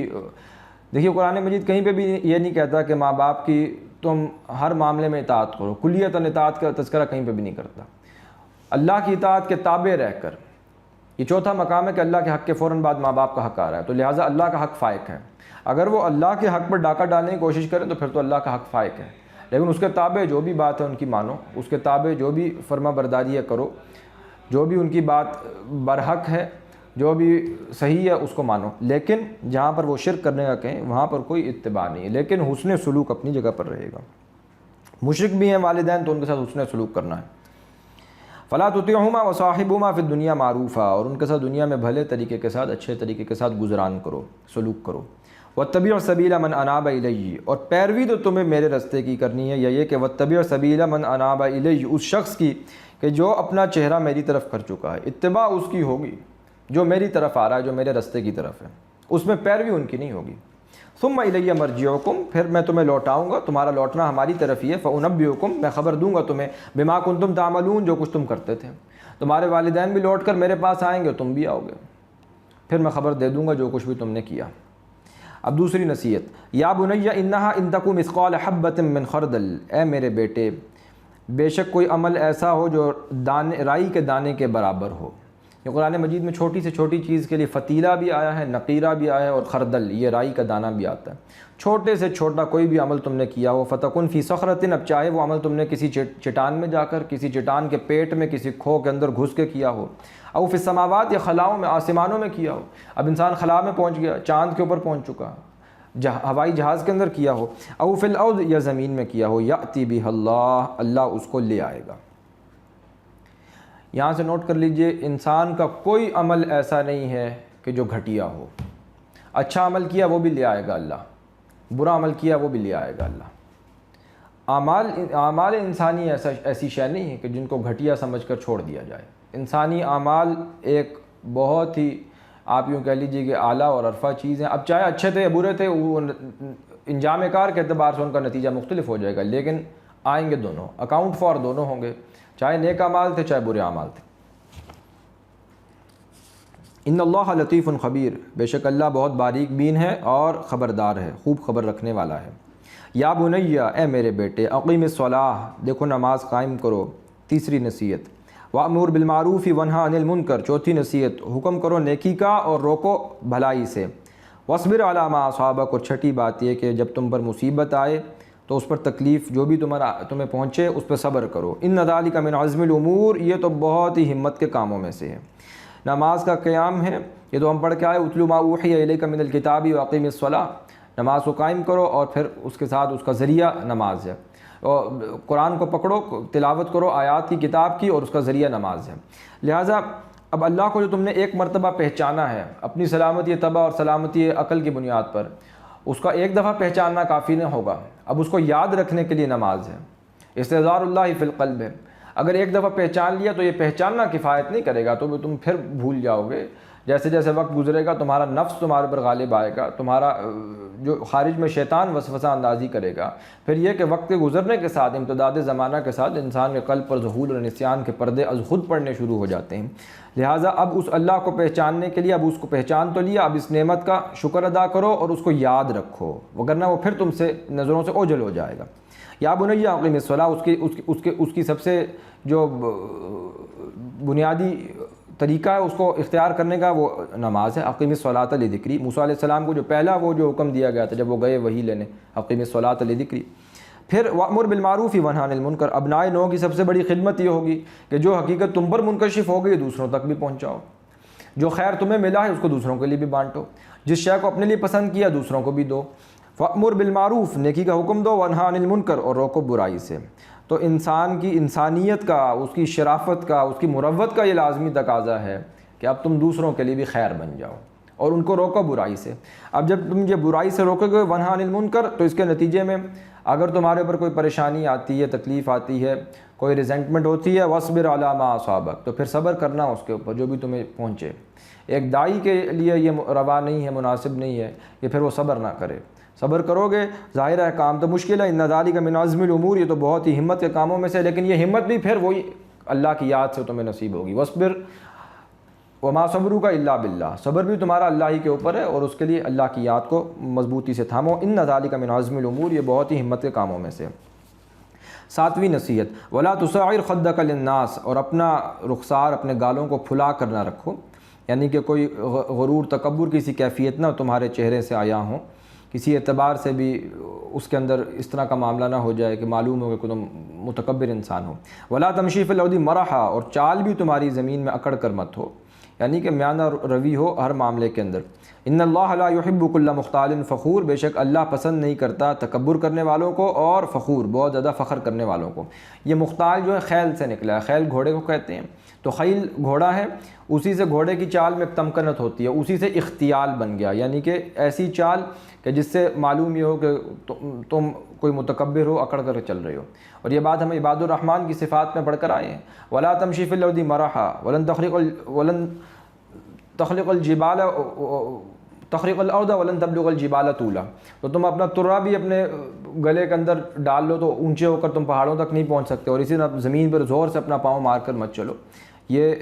دیکھیے قرآن مجید کہیں پہ بھی یہ نہیں کہتا کہ ماں باپ کی تم ہر معاملے میں اطاعت کرو، کلیتاً اطاعت کا تذکرہ کہیں پہ بھی نہیں کرتا۔ اللہ کی اطاعت کے تابع رہ کر، یہ چوتھا مقام ہے کہ اللہ کے حق کے فوراً بعد ماں باپ کا حق آ رہا ہے، تو لہٰذا اللہ کا حق فائق ہے۔ اگر وہ اللہ کے حق پر ڈاکہ ڈالنے کی کوشش کریں تو پھر تو اللہ کا حق فائق ہے، لیکن اس کے تابع جو بھی بات ہے ان کی مانو، اس کے تابع جو بھی فرما برداری ہے کرو، جو بھی ان کی بات برحق ہے، جو بھی صحیح ہے اس کو مانو، لیکن جہاں پر وہ شرک کرنے کا کہیں وہاں پر کوئی اتباع نہیں ہے، لیکن حسن سلوک اپنی جگہ پر رہے گا۔ مشرک بھی ہیں والدین تو ان کے ساتھ حسن سلوک کرنا ہے۔ فلا تطعهما وصاحبهما فی الدنیا معروفا، اور ان کے ساتھ دنیا میں بھلے طریقے کے ساتھ، اچھے طریقے کے ساتھ گزران کرو، سلوک کرو۔ واتبع سبیل من اناب الی، اور پیروی تو تمہیں میرے رستے کی کرنی ہے، یا یہ کہ واتبع سبیل من اناب الی، اس شخص کی کہ جو اپنا چہرہ میری طرف کر چکا ہے، اتباع اس کی ہوگی جو میری طرف آ رہا ہے، جو میرے رستے کی طرف ہے، اس میں پیروی ان کی نہیں ہوگی۔ ثم الی مرجعکم، پھر میں تمہیں لوٹاؤں گا، تمہارا لوٹنا ہماری طرف ہی ہے، فانبئکم، میں خبر دوں گا تمہیں، بما کنتم تعملون، جو کچھ تم کرتے تھے۔ تمہارے والدین بھی لوٹ کر میرے پاس آئیں گے، تم بھی آؤ گے، پھر میں خبر دے دوں گا جو کچھ بھی تم نے کیا۔ اب دوسری نصیحت، یا بنی انہا ان تک مثقال حبۃ من خردل، اے میرے بیٹے بے شک کوئی عمل ایسا ہو جو رائی کے دانے کے برابر ہو۔ یہ قرآن مجید میں چھوٹی سے چھوٹی چیز کے لیے فتیلہ بھی آیا ہے، نقیرہ بھی آیا ہے، اور خردل یہ رائی کا دانہ بھی آتا ہے۔ چھوٹے سے چھوٹا کوئی بھی عمل تم نے کیا ہو، فتکن فی صخرۃ، اب چاہے وہ عمل تم نے کسی چٹان میں جا کر، کسی چٹان کے پیٹ میں، کسی کھو کے اندر گھس کے کیا ہو، او فی السماوات، یا خلاؤں میں، آسمانوں میں کیا ہو، اب انسان خلا میں پہنچ گیا، چاند کے اوپر پہنچ چکا، ہوائی جہاز کے اندر کیا ہو، او فی الارض، یا زمین میں کیا ہو، یأتی بہ اللہ، اللہ اس کو لے آئے گا۔ یہاں سے نوٹ کر لیجئے، انسان کا کوئی عمل ایسا نہیں ہے کہ جو گھٹیا ہو۔ اچھا عمل کیا وہ بھی لے آئے گا اللہ، برا عمل کیا وہ بھی لے آئے گا اللہ۔ اعمال انسانی ایسی شے نہیں ہے کہ جن کو گھٹیا سمجھ کر چھوڑ دیا جائے۔ انسانی اعمال ایک بہت ہی، آپ یوں کہہ لیجئے کہ اعلیٰ اور عرفہ چیز ہیں۔ اب چاہے اچھے تھے یا برے تھے، وہ انجام کار کے اعتبار سے ان کا نتیجہ مختلف ہو جائے گا، لیکن آئیں گے دونوں، اکاؤنٹ فار دونوں ہوں گے، چاہے نیک اعمال تھے چاہے برے اعمال تھے۔ ان اللہ لطیف خبیر، بے شک اللہ بہت باریک بین ہے اور خبردار ہے، خوب خبر رکھنے والا ہے۔ یا بنی، اے میرے بیٹے، اقیم الصلاۃ، دیکھو نماز قائم کرو، تیسری نصیحت۔ وامر بالمعروف ونہی عن المنکر، چوتھی نصیحت، حکم کرو نیکی کا اور روکو بھلائی سے۔ واصبر علی ما اصابک، اور چھٹی بات یہ کہ جب تم پر مصیبت آئے تو اس پر تکلیف جو بھی تمہیں پہنچے اس پہ صبر کرو۔ ان ذالک من عزم الامور، یہ تو بہت ہی ہمت کے کاموں میں سے ہے۔ نماز کا قیام ہے، یہ تو ہم پڑھ کے آئے، اتل ما اوحی الیک من الکتاب واقیم الصلاۃ، نماز کو قائم کرو اور پھر اس کے ساتھ اس کا ذریعہ نماز ہے، اور قرآن کو پکڑو، تلاوت کرو آیات کی کتاب کی، اور اس کا ذریعہ نماز ہے۔ لہٰذا اب اللہ کو جو تم نے ایک مرتبہ پہچانا ہے اپنی سلامتی طبع اور سلامتی عقل کی بنیاد پر، اس کا ایک دفعہ پہچاننا کافی نہیں ہوگا، اب اس کو یاد رکھنے کے لیے نماز ہے۔ استحضار اللہ فی القلب ہے، اگر ایک دفعہ پہچان لیا تو یہ پہچاننا کفایت نہیں کرے گا، تو تم پھر بھول جاؤ گے۔ جیسے جیسے وقت گزرے گا تمہارا نفس تمہارے پر غالب آئے گا، تمہارا جو خارج میں شیطان وسوسہ اندازی کرے گا، پھر یہ کہ وقت کے گزرنے کے ساتھ، امتداد زمانہ کے ساتھ، انسان کے قلب پر ذہول اور نسیان کے پردے از خود پڑنے شروع ہو جاتے ہیں۔ لہٰذا اب اس اللہ کو پہچاننے کے لیے، اب اس کو پہچان تو لیا، اب اس نعمت کا شکر ادا کرو اور اس کو یاد رکھو، وگرنہ وہ پھر تم سے نظروں سے اوجھل ہو جائے گا۔ یا بنی اقیم الصلاۃ، اس کی سب سے جو بنیادی طریقہ ہے اس کو اختیار کرنے کا وہ نماز ہے۔ اقیم الصلاۃ لذکری، موسیٰ علیہ السلام کو جو پہلا وہ جو حکم دیا گیا تھا جب وہ گئے وحی لینے، اقیم الصلاۃ لذکری۔ پھر وامر بالمعروف ونہی عن المنکر، ابنائے نو کی سب سے بڑی خدمت یہ ہوگی کہ جو حقیقت تم پر منکشف ہو گئی دوسروں تک بھی پہنچاؤ، جو خیر تمہیں ملا ہے اس کو دوسروں کے لیے بھی بانٹو، جس شے کو اپنے لیے پسند کیا دوسروں کو بھی دو۔ وامر بالمعروف، نیکی کا حکم دو، ونہی عن المنکر، اور روکو برائی سے۔ تو انسان کی انسانیت کا، اس کی شرافت کا، اس کی مروت کا یہ لازمی تقاضا ہے کہ اب تم دوسروں کے لیے بھی خیر بن جاؤ، اور ان کو روکو برائی سے۔ اب جب تم یہ برائی سے روکو گے ونہا عن المنکر، تو اس کے نتیجے میں اگر تمہارے اوپر کوئی پریشانی آتی ہے، تکلیف آتی ہے، کوئی ریزنٹمنٹ ہوتی ہے، وَاصْبِرْ عَلَىٰ مَا أَصَابَكَ، تو پھر صبر کرنا اس کے اوپر جو بھی تمہیں پہنچے۔ ایک داعی کے لیے یہ روا نہیں ہے، مناسب نہیں ہے کہ پھر وہ صبر نہ کرے۔ صبر کرو گے، ظاہر ہے کام تو مشکل ہے، اِنَّ ذَلِكَ مِنْ عَزْمِ الْأُمُورِ، یہ تو بہت ہی ہمت کے کاموں میں سے، لیکن یہ ہمت بھی پھر وہی اللہ کی یاد سے تمہیں نصیب ہوگی۔ وَاصْبِرْ وَمَا صَبْرُكَ إِلَّا بِاللَّهِ، صبر بھی تمہارا اللہ ہی کے اوپر ہے، اور اس کے لیے اللہ کی یاد کو مضبوطی سے تھامو۔ اِنَّ ذَلِكَ مِنْ عَزْمِ الْأُمُورِ، یہ بہت ہی ہمت کے کاموں میں سے۔ ساتویں نصیحت، وَلَا تُصَعِّرْ خَدَّكَ لِلنَّاسِ، اور اپنا رخسار، اپنے گالوں کو پھلا کر نہ رکھو، یعنی کہ کوئی غرور تکبر کسی کیفیت نہ تمہارے چہرے سے آیا ہوں، کسی اعتبار سے بھی اس کے اندر اس طرح کا معاملہ نہ ہو جائے کہ معلوم ہو کہ تم متکبر انسان ہو۔ وَلَا تَمْشِي فِي الْأَرْضِ مَرَحًا، اور چال بھی تمہاری زمین میں اکڑ کر مت ہو، یعنی کہ میانہ روی ہو ہر معاملے کے اندر۔ ان اللہ لا يحب كل مختال فخور، بے شک اللہ پسند نہیں کرتا تکبر کرنے والوں کو اور فخور، بہت زیادہ فخر کرنے والوں کو۔ یہ مختال جو ہے خیل سے نکلا ہے، خیل گھوڑے کو کہتے ہیں، تو خیل گھوڑا ہے، اسی سے گھوڑے کی چال میں تمکنت ہوتی ہے، اسی سے اختیال بن گیا، یعنی کہ ایسی چال کہ جس سے معلوم یہ ہو کہ تم کوئی متکبر ہو، اکڑ کر چل رہے ہو۔ اور یہ بات ہم عباد الرحمن کی صفات میں پڑھ کر آئے ہیں، وَلَا تَمْشِي فِي الْأَرْضِ مَرَحًا وَلَن تخلق الارض ولن تبلغ الجبال طولا، تو تم اپنا ترا بھی اپنے گلے کے اندر ڈال لو تو اونچے ہو کر تم پہاڑوں تک نہیں پہنچ سکتے، اور اسی طرح زمین پر زور سے اپنا پاؤں مار کر مت چلو۔ یہ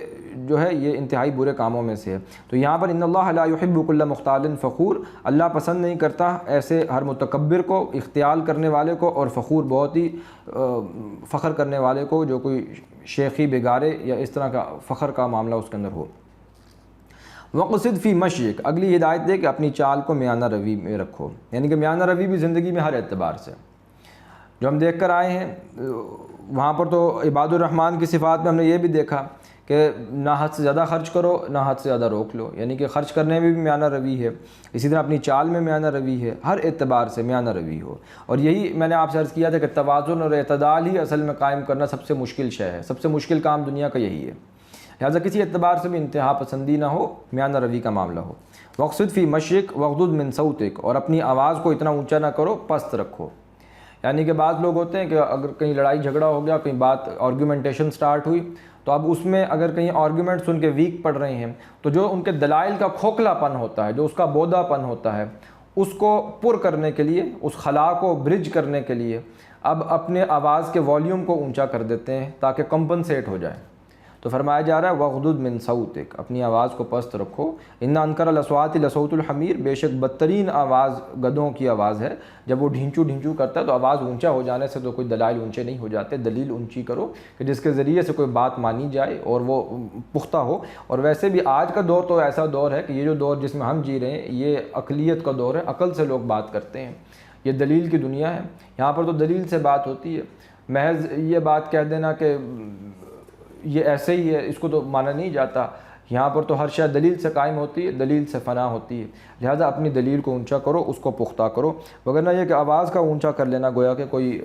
جو ہے یہ انتہائی برے کاموں میں سے ہے۔ تو یہاں پر ان اللہ لا يحب كل مختال فخور، اللہ پسند نہیں کرتا ایسے ہر متکبر کو، اختیال کرنے والے کو، اور فخور بہت ہی فخر کرنے والے کو، جو کوئی شیخی بگارے یا اس طرح کا فخر کا معاملہ اس کے اندر ہو۔ وَقْصِدْ فِي مَشْيِكَ، اگلی ہدایت دے کہ اپنی چال کو میانہ روی میں رکھو، یعنی کہ میانہ روی بھی زندگی میں ہر اعتبار سے جو ہم دیکھ کر آئے ہیں۔ وہاں پر تو عباد الرحمن کی صفات میں ہم نے یہ بھی دیکھا کہ نہ حد سے زیادہ خرچ کرو، نہ حد سے زیادہ روک لو، یعنی کہ خرچ کرنے میں بھی میانہ روی ہے، اسی طرح اپنی چال میں میانہ روی ہے، ہر اعتبار سے میانہ روی ہو۔ اور یہی میں نے آپ سے عرض کیا تھا کہ توازن اور اعتدال ہی اصل میں قائم کرنا سب سے مشکل شے ہے، سب سے مشکل کام دنیا کا یہی ہے، لہٰذا کسی اعتبار سے بھی انتہا پسندی نہ ہو، میانہ روی کا معاملہ ہو۔ وَاقْصِدْ فِي مَشْيِكَ وَاغْضُضْ مِنْ صَوْتِكَ، اور اپنی آواز کو اتنا اونچا نہ کرو، پست رکھو، یعنی کہ بعض لوگ ہوتے ہیں کہ اگر کہیں لڑائی جھگڑا ہو گیا، کہیں بات آرگیومنٹیشن سٹارٹ ہوئی، تو اب اس میں اگر کہیں آرگیومنٹس ان کے ویک پڑ رہے ہیں، تو جو ان کے دلائل کا کھوکھلا پن ہوتا ہے، جو اس کا بودا پن ہوتا ہے، اس کو پر کرنے کے لیے، اس خلا کو برج کرنے کے لیے اب اپنے آواز کے والیوم کو اونچا کر دیتے ہیں تاکہ کمپنسیٹ ہو جائے۔ تو فرمایا جا رہا ہے وَاغْضُضْ مِنْ صَوْتِكَ، اپنی آواز کو پست رکھو۔ اِنَّ أَنْكَرَ الْأَصْوَاتِ لَصَوْتُ الْحَمِيرِ، بے شک بدترین آواز گدھوں کی آواز ہے، جب وہ ڈھینچو ڈھینچو کرتا ہے تو آواز اونچا ہو جانے سے تو کوئی دلائل اونچے نہیں ہو جاتے، دلیل اونچی کرو کہ جس کے ذریعے سے کوئی بات مانی جائے اور وہ پختہ ہو۔ اور ویسے بھی آج کا دور تو ایسا دور ہے کہ یہ جو دور جس میں ہم جی رہے ہیں یہ عقلیت کا دور ہے، عقل سے لوگ بات کرتے ہیں، یہ دلیل کی دنیا ہے، یہاں پر تو دلیل سے بات ہوتی ہے۔ محض یہ بات کہہ دینا کہ یہ ایسے ہی ہے، اس کو تو مانا نہیں جاتا، یہاں پر تو ہر شے دلیل سے قائم ہوتی ہے، دلیل سے فنا ہوتی ہے، لہذا اپنی دلیل کو اونچا کرو، اس کو پختہ کرو، وگرنہ یہ کہ آواز کا اونچا کر لینا گویا کہ کوئی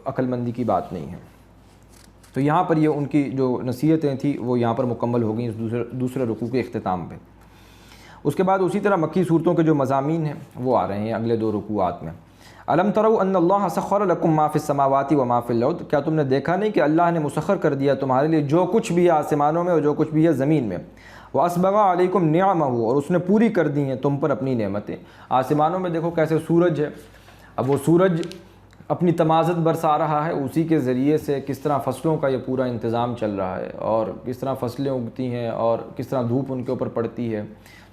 عقل مندی کی بات نہیں ہے۔ تو یہاں پر یہ ان کی جو نصیحتیں تھیں وہ یہاں پر مکمل ہو گئیں اس دوسرے رکوع کے اختتام پہ۔ اس کے بعد اسی طرح مکی صورتوں کے جو مضامین ہیں وہ آ رہے ہیں اگلے دو رکوعات میں۔ الم تروا ان اللہ سخر لکم ما فی السماوات و ما فی الارض، کیا تم نے دیکھا نہیں کہ اللہ نے مسخر کر دیا تمہارے لیے جو کچھ بھی ہے آسمانوں میں اور جو کچھ بھی ہے زمین میں۔ واسبغ علیکم نعمہ، اور اس نے پوری کر دی ہیں تم پر اپنی نعمتیں۔ آسمانوں میں دیکھو کیسے سورج ہے، اب وہ سورج اپنی تمازت برسا رہا ہے، اسی کے ذریعے سے کس طرح فصلوں کا یہ پورا انتظام چل رہا ہے، اور کس طرح فصلیں اگتی ہیں اور کس طرح دھوپ ان کے اوپر پڑتی ہے،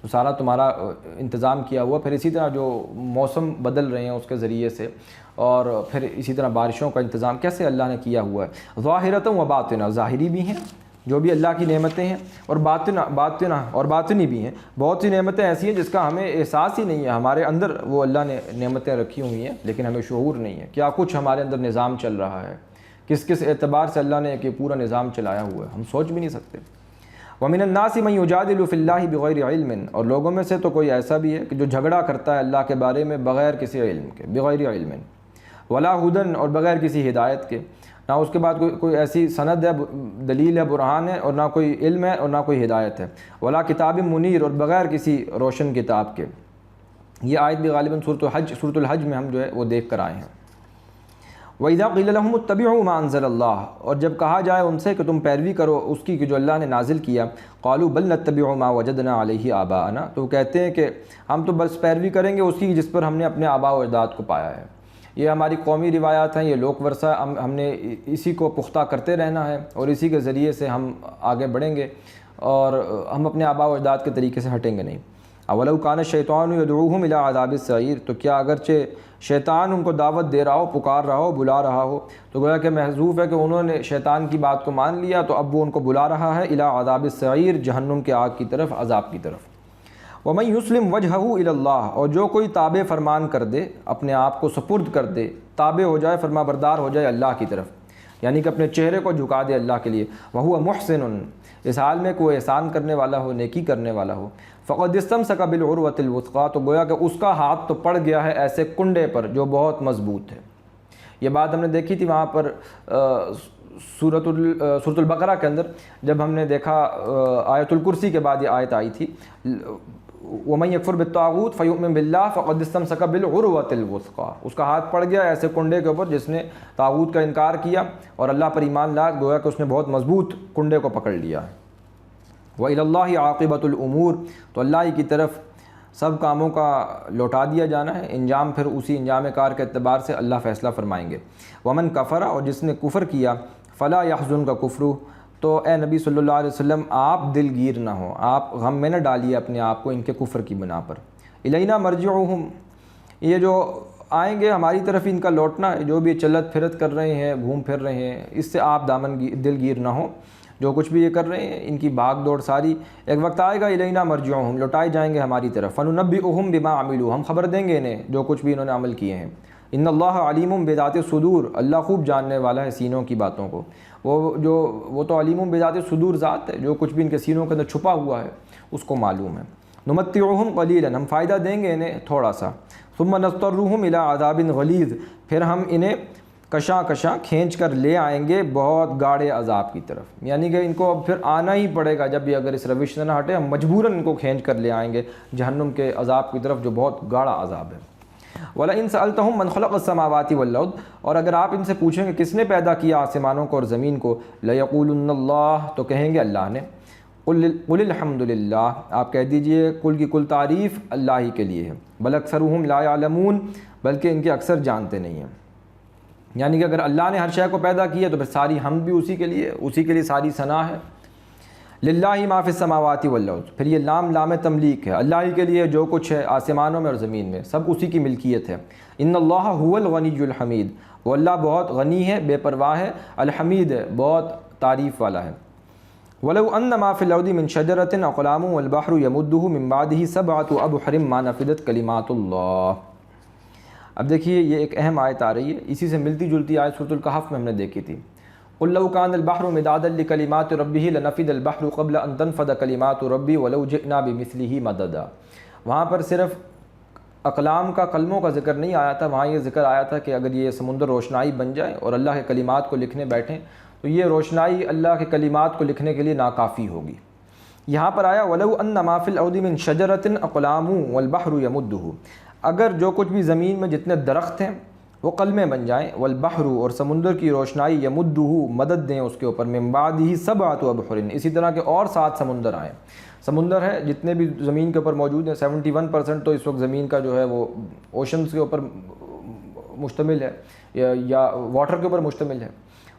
تو سارا تمہارا انتظام کیا ہوا۔ پھر اسی طرح جو موسم بدل رہے ہیں اس کے ذریعے سے، اور پھر اسی طرح بارشوں کا انتظام کیسے اللہ نے کیا ہوا ہے۔ ظاہرۃ و باطنہ، ظاہری بھی ہیں جو بھی اللہ کی نعمتیں ہیں، اور باطنی بھی ہیں۔ بہت سی نعمتیں ایسی ہیں جس کا ہمیں احساس ہی نہیں ہے، ہمارے اندر وہ اللہ نے نعمتیں رکھی ہوئی ہیں لیکن ہمیں شعور نہیں ہے کیا کچھ ہمارے اندر نظام چل رہا ہے، کس کس اعتبار سے اللہ نے یہ پورا نظام چلایا ہوا ہے، ہم سوچ بھی نہیں سکتے۔ وَمِنَ النَّاسِ مَن يُجَادِلُ فِي اللَّهِ بِغَيْرِ عِلْمٍ، اور لوگوں میں سے تو کوئی ایسا بھی ہے کہ جو جھگڑا کرتا ہے اللہ کے بارے میں بغیر کسی علم کے، بغیر علم، ولا ہدن، اور بغیر کسی ہدایت کے۔ نہ اس کے بعد کوئی ایسی سند ہے، دلیل ہے، برہان ہے، اور نہ کوئی علم ہے اور نہ کوئی ہدایت ہے۔ ولا کتاب منیر، اور بغیر کسی روشن کتاب کے۔ یہ آیت بھی غالباً سورۃ الحج میں ہم جو ہے وہ دیکھ کر آئے ہیں۔ وَإِذَا قِيلَ لَهُمُ اتَّبِعُوا مَا أَنزَلَ اللَّهُ، اور جب کہا جائے ان سے کہ تم پیروی کرو اس کی کہ جو اللہ نے نازل کیا، قَالُوا بَلْ نَتَّبِعُ مَا وَجَدْنَا عَلَيْهِ آبَاءَنَا، تو کہتے ہیں کہ ہم تو بس پیروی کریں گے اس کی جس پر ہم نے اپنے آباء و اجداد کو پایا ہے۔ یہ ہماری قومی روایات ہیں، یہ لوک ورثہ، ہم نے اسی کو پختہ کرتے رہنا ہے اور اسی کے ذریعے سے ہم آگے بڑھیں گے اور ہم اپنے آباء و اجداد کے طریقے سے ہٹیں گے نہیں۔ اولو کان الشیطان یدعوہم الی عذاب السعیر، تو کیا اگرچہ شیطان ان کو دعوت دے رہا ہو، پکار رہا ہو، بلا رہا ہو، تو گویا کہ محذوف ہے کہ انہوں نے شیطان کی بات کو مان لیا تو اب وہ ان کو بلا رہا ہے الی عذاب السعیر، جہنم کے آگ کی طرف، عذاب کی طرف۔ وَمَن يُسْلِمْ وَجْهَهُ إِلَى اللَّهِ، اور جو کوئی تابع فرمان کر دے، اپنے آپ کو سپرد کر دے، تابع ہو جائے، فرما بردار ہو جائے اللہ کی طرف، یعنی کہ اپنے چہرے کو جھکا دے اللہ کے لیے، وَهُوَ مُحْسِنٌ، اس حال میں کوئی احسان کرنے والا ہو، نیکی کرنے والا ہو، فقد استمسک بالعروۃ الوثقی، تو گویا کہ اس کا ہاتھ تو پڑ گیا ہے ایسے کنڈے پر جو بہت مضبوط ہے۔ یہ بات ہم نے دیکھی تھی وہاں پر سورۃ البقرہ کے اندر، جب ہم نے دیکھا آیت الکرسی کے بعد یہ آیت آئی تھی، وَمَن يَكْفُرْ بِالطَّاغُوتِ فَيُؤْمِن بِاللَّهِ فَقَدِ اسْتَمْسَكَ بِالْعُرْوَةِ الْوُثْقَىٰ، اس کا ہاتھ پڑ گیا ایسے کنڈے کے اوپر جس نے طاغوت کا انکار کیا اور اللہ پر ایمان لایا، گویا کہ اس نے بہت مضبوط کنڈے کو پکڑ لیا ہے۔ وَإِلَى اللَّهِ عَاقِبَةُ الْأُمُورِ، تو اللہ ہی کی طرف سب کاموں کا لوٹا دیا جانا ہے، انجام پھر اسی انجام کار کے اعتبار سے اللہ فیصلہ فرمائیں گے۔ وَمَن كَفَرَ، اور جس نے کفر کیا، فَلَا يَحْزُنْكَ كُفْرُهُ، تو اے نبی صلی اللہ علیہ وسلم آپ دل گیر نہ ہوں، آپ غم میں نہ ڈالیے اپنے آپ کو ان کے کفر کی بنا پر۔ الینا مرجعہم، یہ جو آئیں گے ہماری طرف ان کا لوٹنا ہے، جو بھی چلت پھرت کر رہے ہیں، گھوم پھر رہے ہیں، اس سے آپ دل گیر نہ ہوں، جو کچھ بھی یہ کر رہے ہیں ان کی بھاگ دوڑ ساری ایک وقت آئے گا، الینا مرجعہم، لوٹائے جائیں گے ہماری طرف، فننبئہم بما عملوا، ہم خبر دیں گے انہیں جو کچھ بھی انہوں نے عمل کیے ہیں۔ ان اللہ علیم بذات الصدور، اللہ خوب جاننے والا ہے سینوں کی باتوں کو، وہ تو علیم بذات الصدور ذات ہے، جو کچھ بھی ان کے سینوں کے اندر چھپا ہوا ہے اس کو معلوم ہے۔ نمتعہم قلیلا، ہم فائدہ دیں گے انہیں تھوڑا سا، ثم نضطرہم الی عذاب غلیظ، پھر ہم انہیں کشاں کشاں کھینچ کر لے آئیں گے بہت گاڑے عذاب کی طرف، یعنی کہ ان کو اب پھر آنا ہی پڑے گا، جب یہ اگر اس روش سے نہ ہٹے ہم مجبوراً ان کو کھینچ کر لے آئیں گے جہنم کے عذاب کی طرف جو بہت گاڑا عذاب ہے۔ وَلَئِن سَأَلْتَهُم مَّنْ خَلَقَ السَّمَاوَاتِ وَالْأَرْضَ، اور اگر آپ ان سے پوچھیں کہ کس نے پیدا کیا آسمانوں کو اور زمین کو، لَيَقُولُنَّ اللَّهُ، تو کہیں گے اللہ نے۔ قُلِ الْحَمْدُ لِلَّهِ، آپ کہہ دیجئے کل کی کل تعریف اللہ ہی کے لیے ہے، بل اکثرهم لا يعلمون، بلکہ ان کے اکثر جانتے نہیں ہیں۔ یعنی کہ اگر اللہ نے ہر شے کو پیدا کیا تو پھر ساری حمد بھی اسی کے لیے ساری ثنا ہے۔ للہ ما فی السماوات والارض، پھر یہ لام تملیک ہے، اللہ ہی کے لیے جو کچھ ہے آسمانوں میں اور زمین میں سب اسی کی ملکیت ہے۔ ان اللہ هو الغنی الحمید، وہ اللہ بہت غنی ہے، بے پرواہ ہے، الحمید ہے، بہت تعریف والا ہے۔ ولو ان ما فی الارض من شجرۃ اقلام والبحر یمدہ من بعدہ سبعۃ ابحر ما نفدت کلمات اللہ۔ اب دیکھیے یہ ایک اہم آیت آ رہی ہے، اسی سے ملتی جلتی آیت سورۃ الکہف میں ہم نے دیکھی تھی، قل لو كان البحر مدادا لكلمات ربه لنفد البحر قبل ان تنفد كلمات ربي ولو جئنا بمثله مددا۔ وہاں پر صرف اقلام کا، قلموں کا ذکر نہیں آیا تھا، وہاں یہ ذکر آیا تھا کہ اگر یہ سمندر روشنائی بن جائے اور اللہ کے کلمات کو لکھنے بیٹھیں تو یہ روشنائی اللہ کے کلمات کو لکھنے کے لیے ناکافی ہوگی۔ یہاں پر آیا ولو ان ما فی الارض من شجرۃ اقلام والبحر یمدہ، اگر جو کچھ بھی زمین میں جتنے درخت ہیں وہ قلمیں بن جائیں، والبحر، اور سمندر کی روشنائی، یمدہ، مدد دیں اس کے اوپر، من بعدہ سبعۃ ابحر، اسی طرح کے اور 7 سمندر آئیں۔ سمندر ہے جتنے بھی زمین کے اوپر موجود ہیں، 71% تو اس وقت زمین کا جو ہے وہ اوشنز کے اوپر مشتمل ہے یا واٹر کے اوپر مشتمل ہے،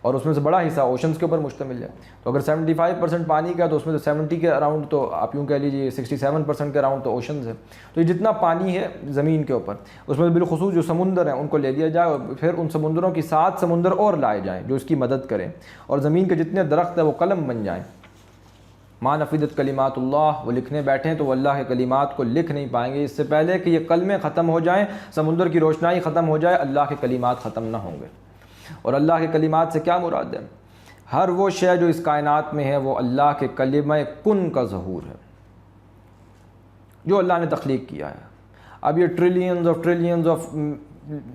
اور اس میں سے بڑا حصہ اوشنز کے اوپر مشتمل ہے۔ تو اگر 75% پانی کا تو اس میں تو 70 کے اراؤنڈ، تو آپ یوں کہہ لیجیے 67% کے اراؤنڈ تو اوشنز ہے۔ تو یہ جتنا پانی ہے زمین کے اوپر، اس میں بالخصوص جو سمندر ہیں ان کو لے لیا جائے اور پھر ان سمندروں کی 7 سمندر اور لائے جائیں جو اس کی مدد کریں، اور زمین کے جتنے درخت ہیں وہ قلم بن جائیں۔ ما نفدت کلمات اللہ، وہ لکھنے بیٹھیں تو وہ اللہ کے کلمات کو لکھ نہیں پائیں گے، اس سے پہلے کہ یہ کلمیں ختم ہو جائیں، سمندر کی روشنائی ختم ہو جائے، اللہ کے کلمات ختم نہ ہوں گے۔ اور اللہ کے کلمات سے کیا مراد ہے؟ ہر وہ شے جو اس کائنات میں ہے وہ اللہ کے کلمہ کن کا ظہور ہے، جو اللہ نے تخلیق کیا ہے۔ اب یہ ٹریلینز آف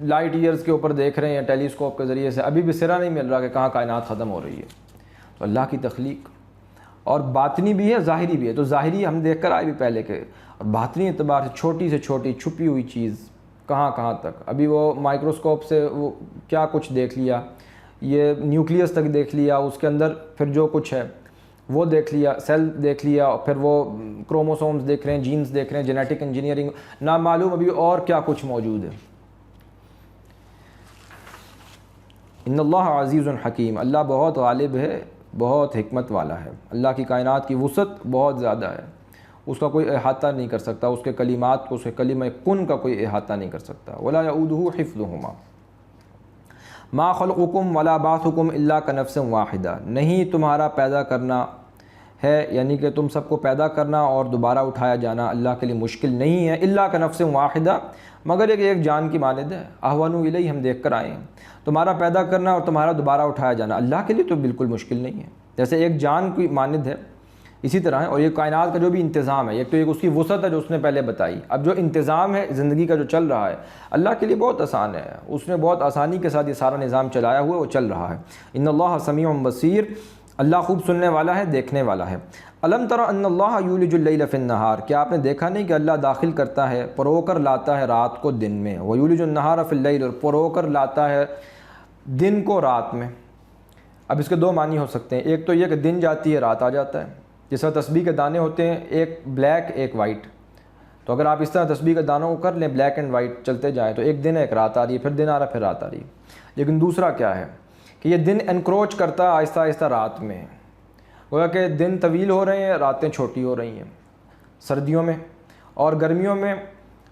لائٹ ایئرز کے اوپر دیکھ رہے ہیں ٹیلیسکوپ کے ذریعے سے، ابھی بھی سرا نہیں مل رہا کہ کہاں کائنات ختم ہو رہی ہے۔ تو اللہ کی تخلیق اور باطنی بھی ہے ظاہری بھی ہے، تو ظاہری ہم دیکھ کر آئے بھی پہلے کے، اور باطنی اعتبار سے چھوٹی سے چھوٹی چھپی ہوئی چیز کہاں کہاں تک، ابھی وہ مائکروسکوپ سے وہ کیا کچھ دیکھ لیا، یہ نیوکلیس تک دیکھ لیا، اس کے اندر پھر جو کچھ ہے وہ دیکھ لیا، سیل دیکھ لیا، اور پھر وہ کروموسومز دیکھ رہے ہیں، جینز دیکھ رہے ہیں، جینیٹک انجینئرنگ، نامعلوم ابھی اور کیا کچھ موجود ہے۔ ان اللہ عزیز حکیم، اللہ بہت غالب ہے، بہت حکمت والا ہے، اللہ کی کائنات کی وسعت بہت زیادہ ہے، اس کا کوئی احاطہ نہیں کر سکتا، اس کے کلمات کو، اس کے کلمہ کن کا کوئی احاطہ نہیں کر سکتا۔ ولا یعودہ حفظہما ما خلقکم ولا بعثکم الا کنفس واحدہ، نہیں تمہارا پیدا کرنا ہے، یعنی کہ تم سب کو پیدا کرنا اور دوبارہ اٹھایا جانا اللہ کے لیے مشکل نہیں ہے، الا کنفس واحدہ، مگر ایک جان کی مانند ہے، احوان الیہ، ہم دیکھ کر آئے ہیں، تمہارا پیدا کرنا اور تمہارا دوبارہ اٹھایا جانا اللہ کے لیے تو بالکل مشکل نہیں ہے، جیسے ایک جان کی مانند ہے اسی طرح ہے۔ اور یہ کائنات کا جو بھی انتظام ہے، ایک تو ایک اس کی وسعت ہے جو اس نے پہلے بتائی، اب جو انتظام ہے زندگی کا جو چل رہا ہے اللہ کے لیے بہت آسان ہے، اس نے بہت آسانی کے ساتھ یہ سارا نظام چلایا ہوا ہے، وہ چل رہا ہے۔ ان اللہ سمیع بصیر، اللہ خوب سننے والا ہے، دیکھنے والا ہے۔ الم تر ان اللہ یولج اللیل فی النہار، کیا آپ نے دیکھا نہیں کہ اللہ داخل کرتا ہے، پرو کر لاتا ہے رات کو دن میں، ویولج النہار فی اللیل، اور پرو کر لاتا ہے دن کو رات میں۔ اب اس کے دو معنی ہو سکتے ہیں، ایک تو یہ کہ دن جاتی ہے رات آ جاتا ہے، جس طرح تسبیح کے دانے ہوتے ہیں، ایک بلیک ایک وائٹ، تو اگر آپ اس طرح تسبیح کے دانوں کو کر لیں بلیک اینڈ وائٹ چلتے جائیں تو ایک دن ہے، ایک رات آ رہی ہے، پھر دن آ رہا ہے، پھر رات آ رہی ہے۔ لیکن دوسرا کیا ہے کہ یہ دن انکروچ کرتا ہے آہستہ آہستہ رات میں، گویا کہ دن طویل ہو رہے ہیں، راتیں چھوٹی ہو رہی ہیں سردیوں میں، اور گرمیوں میں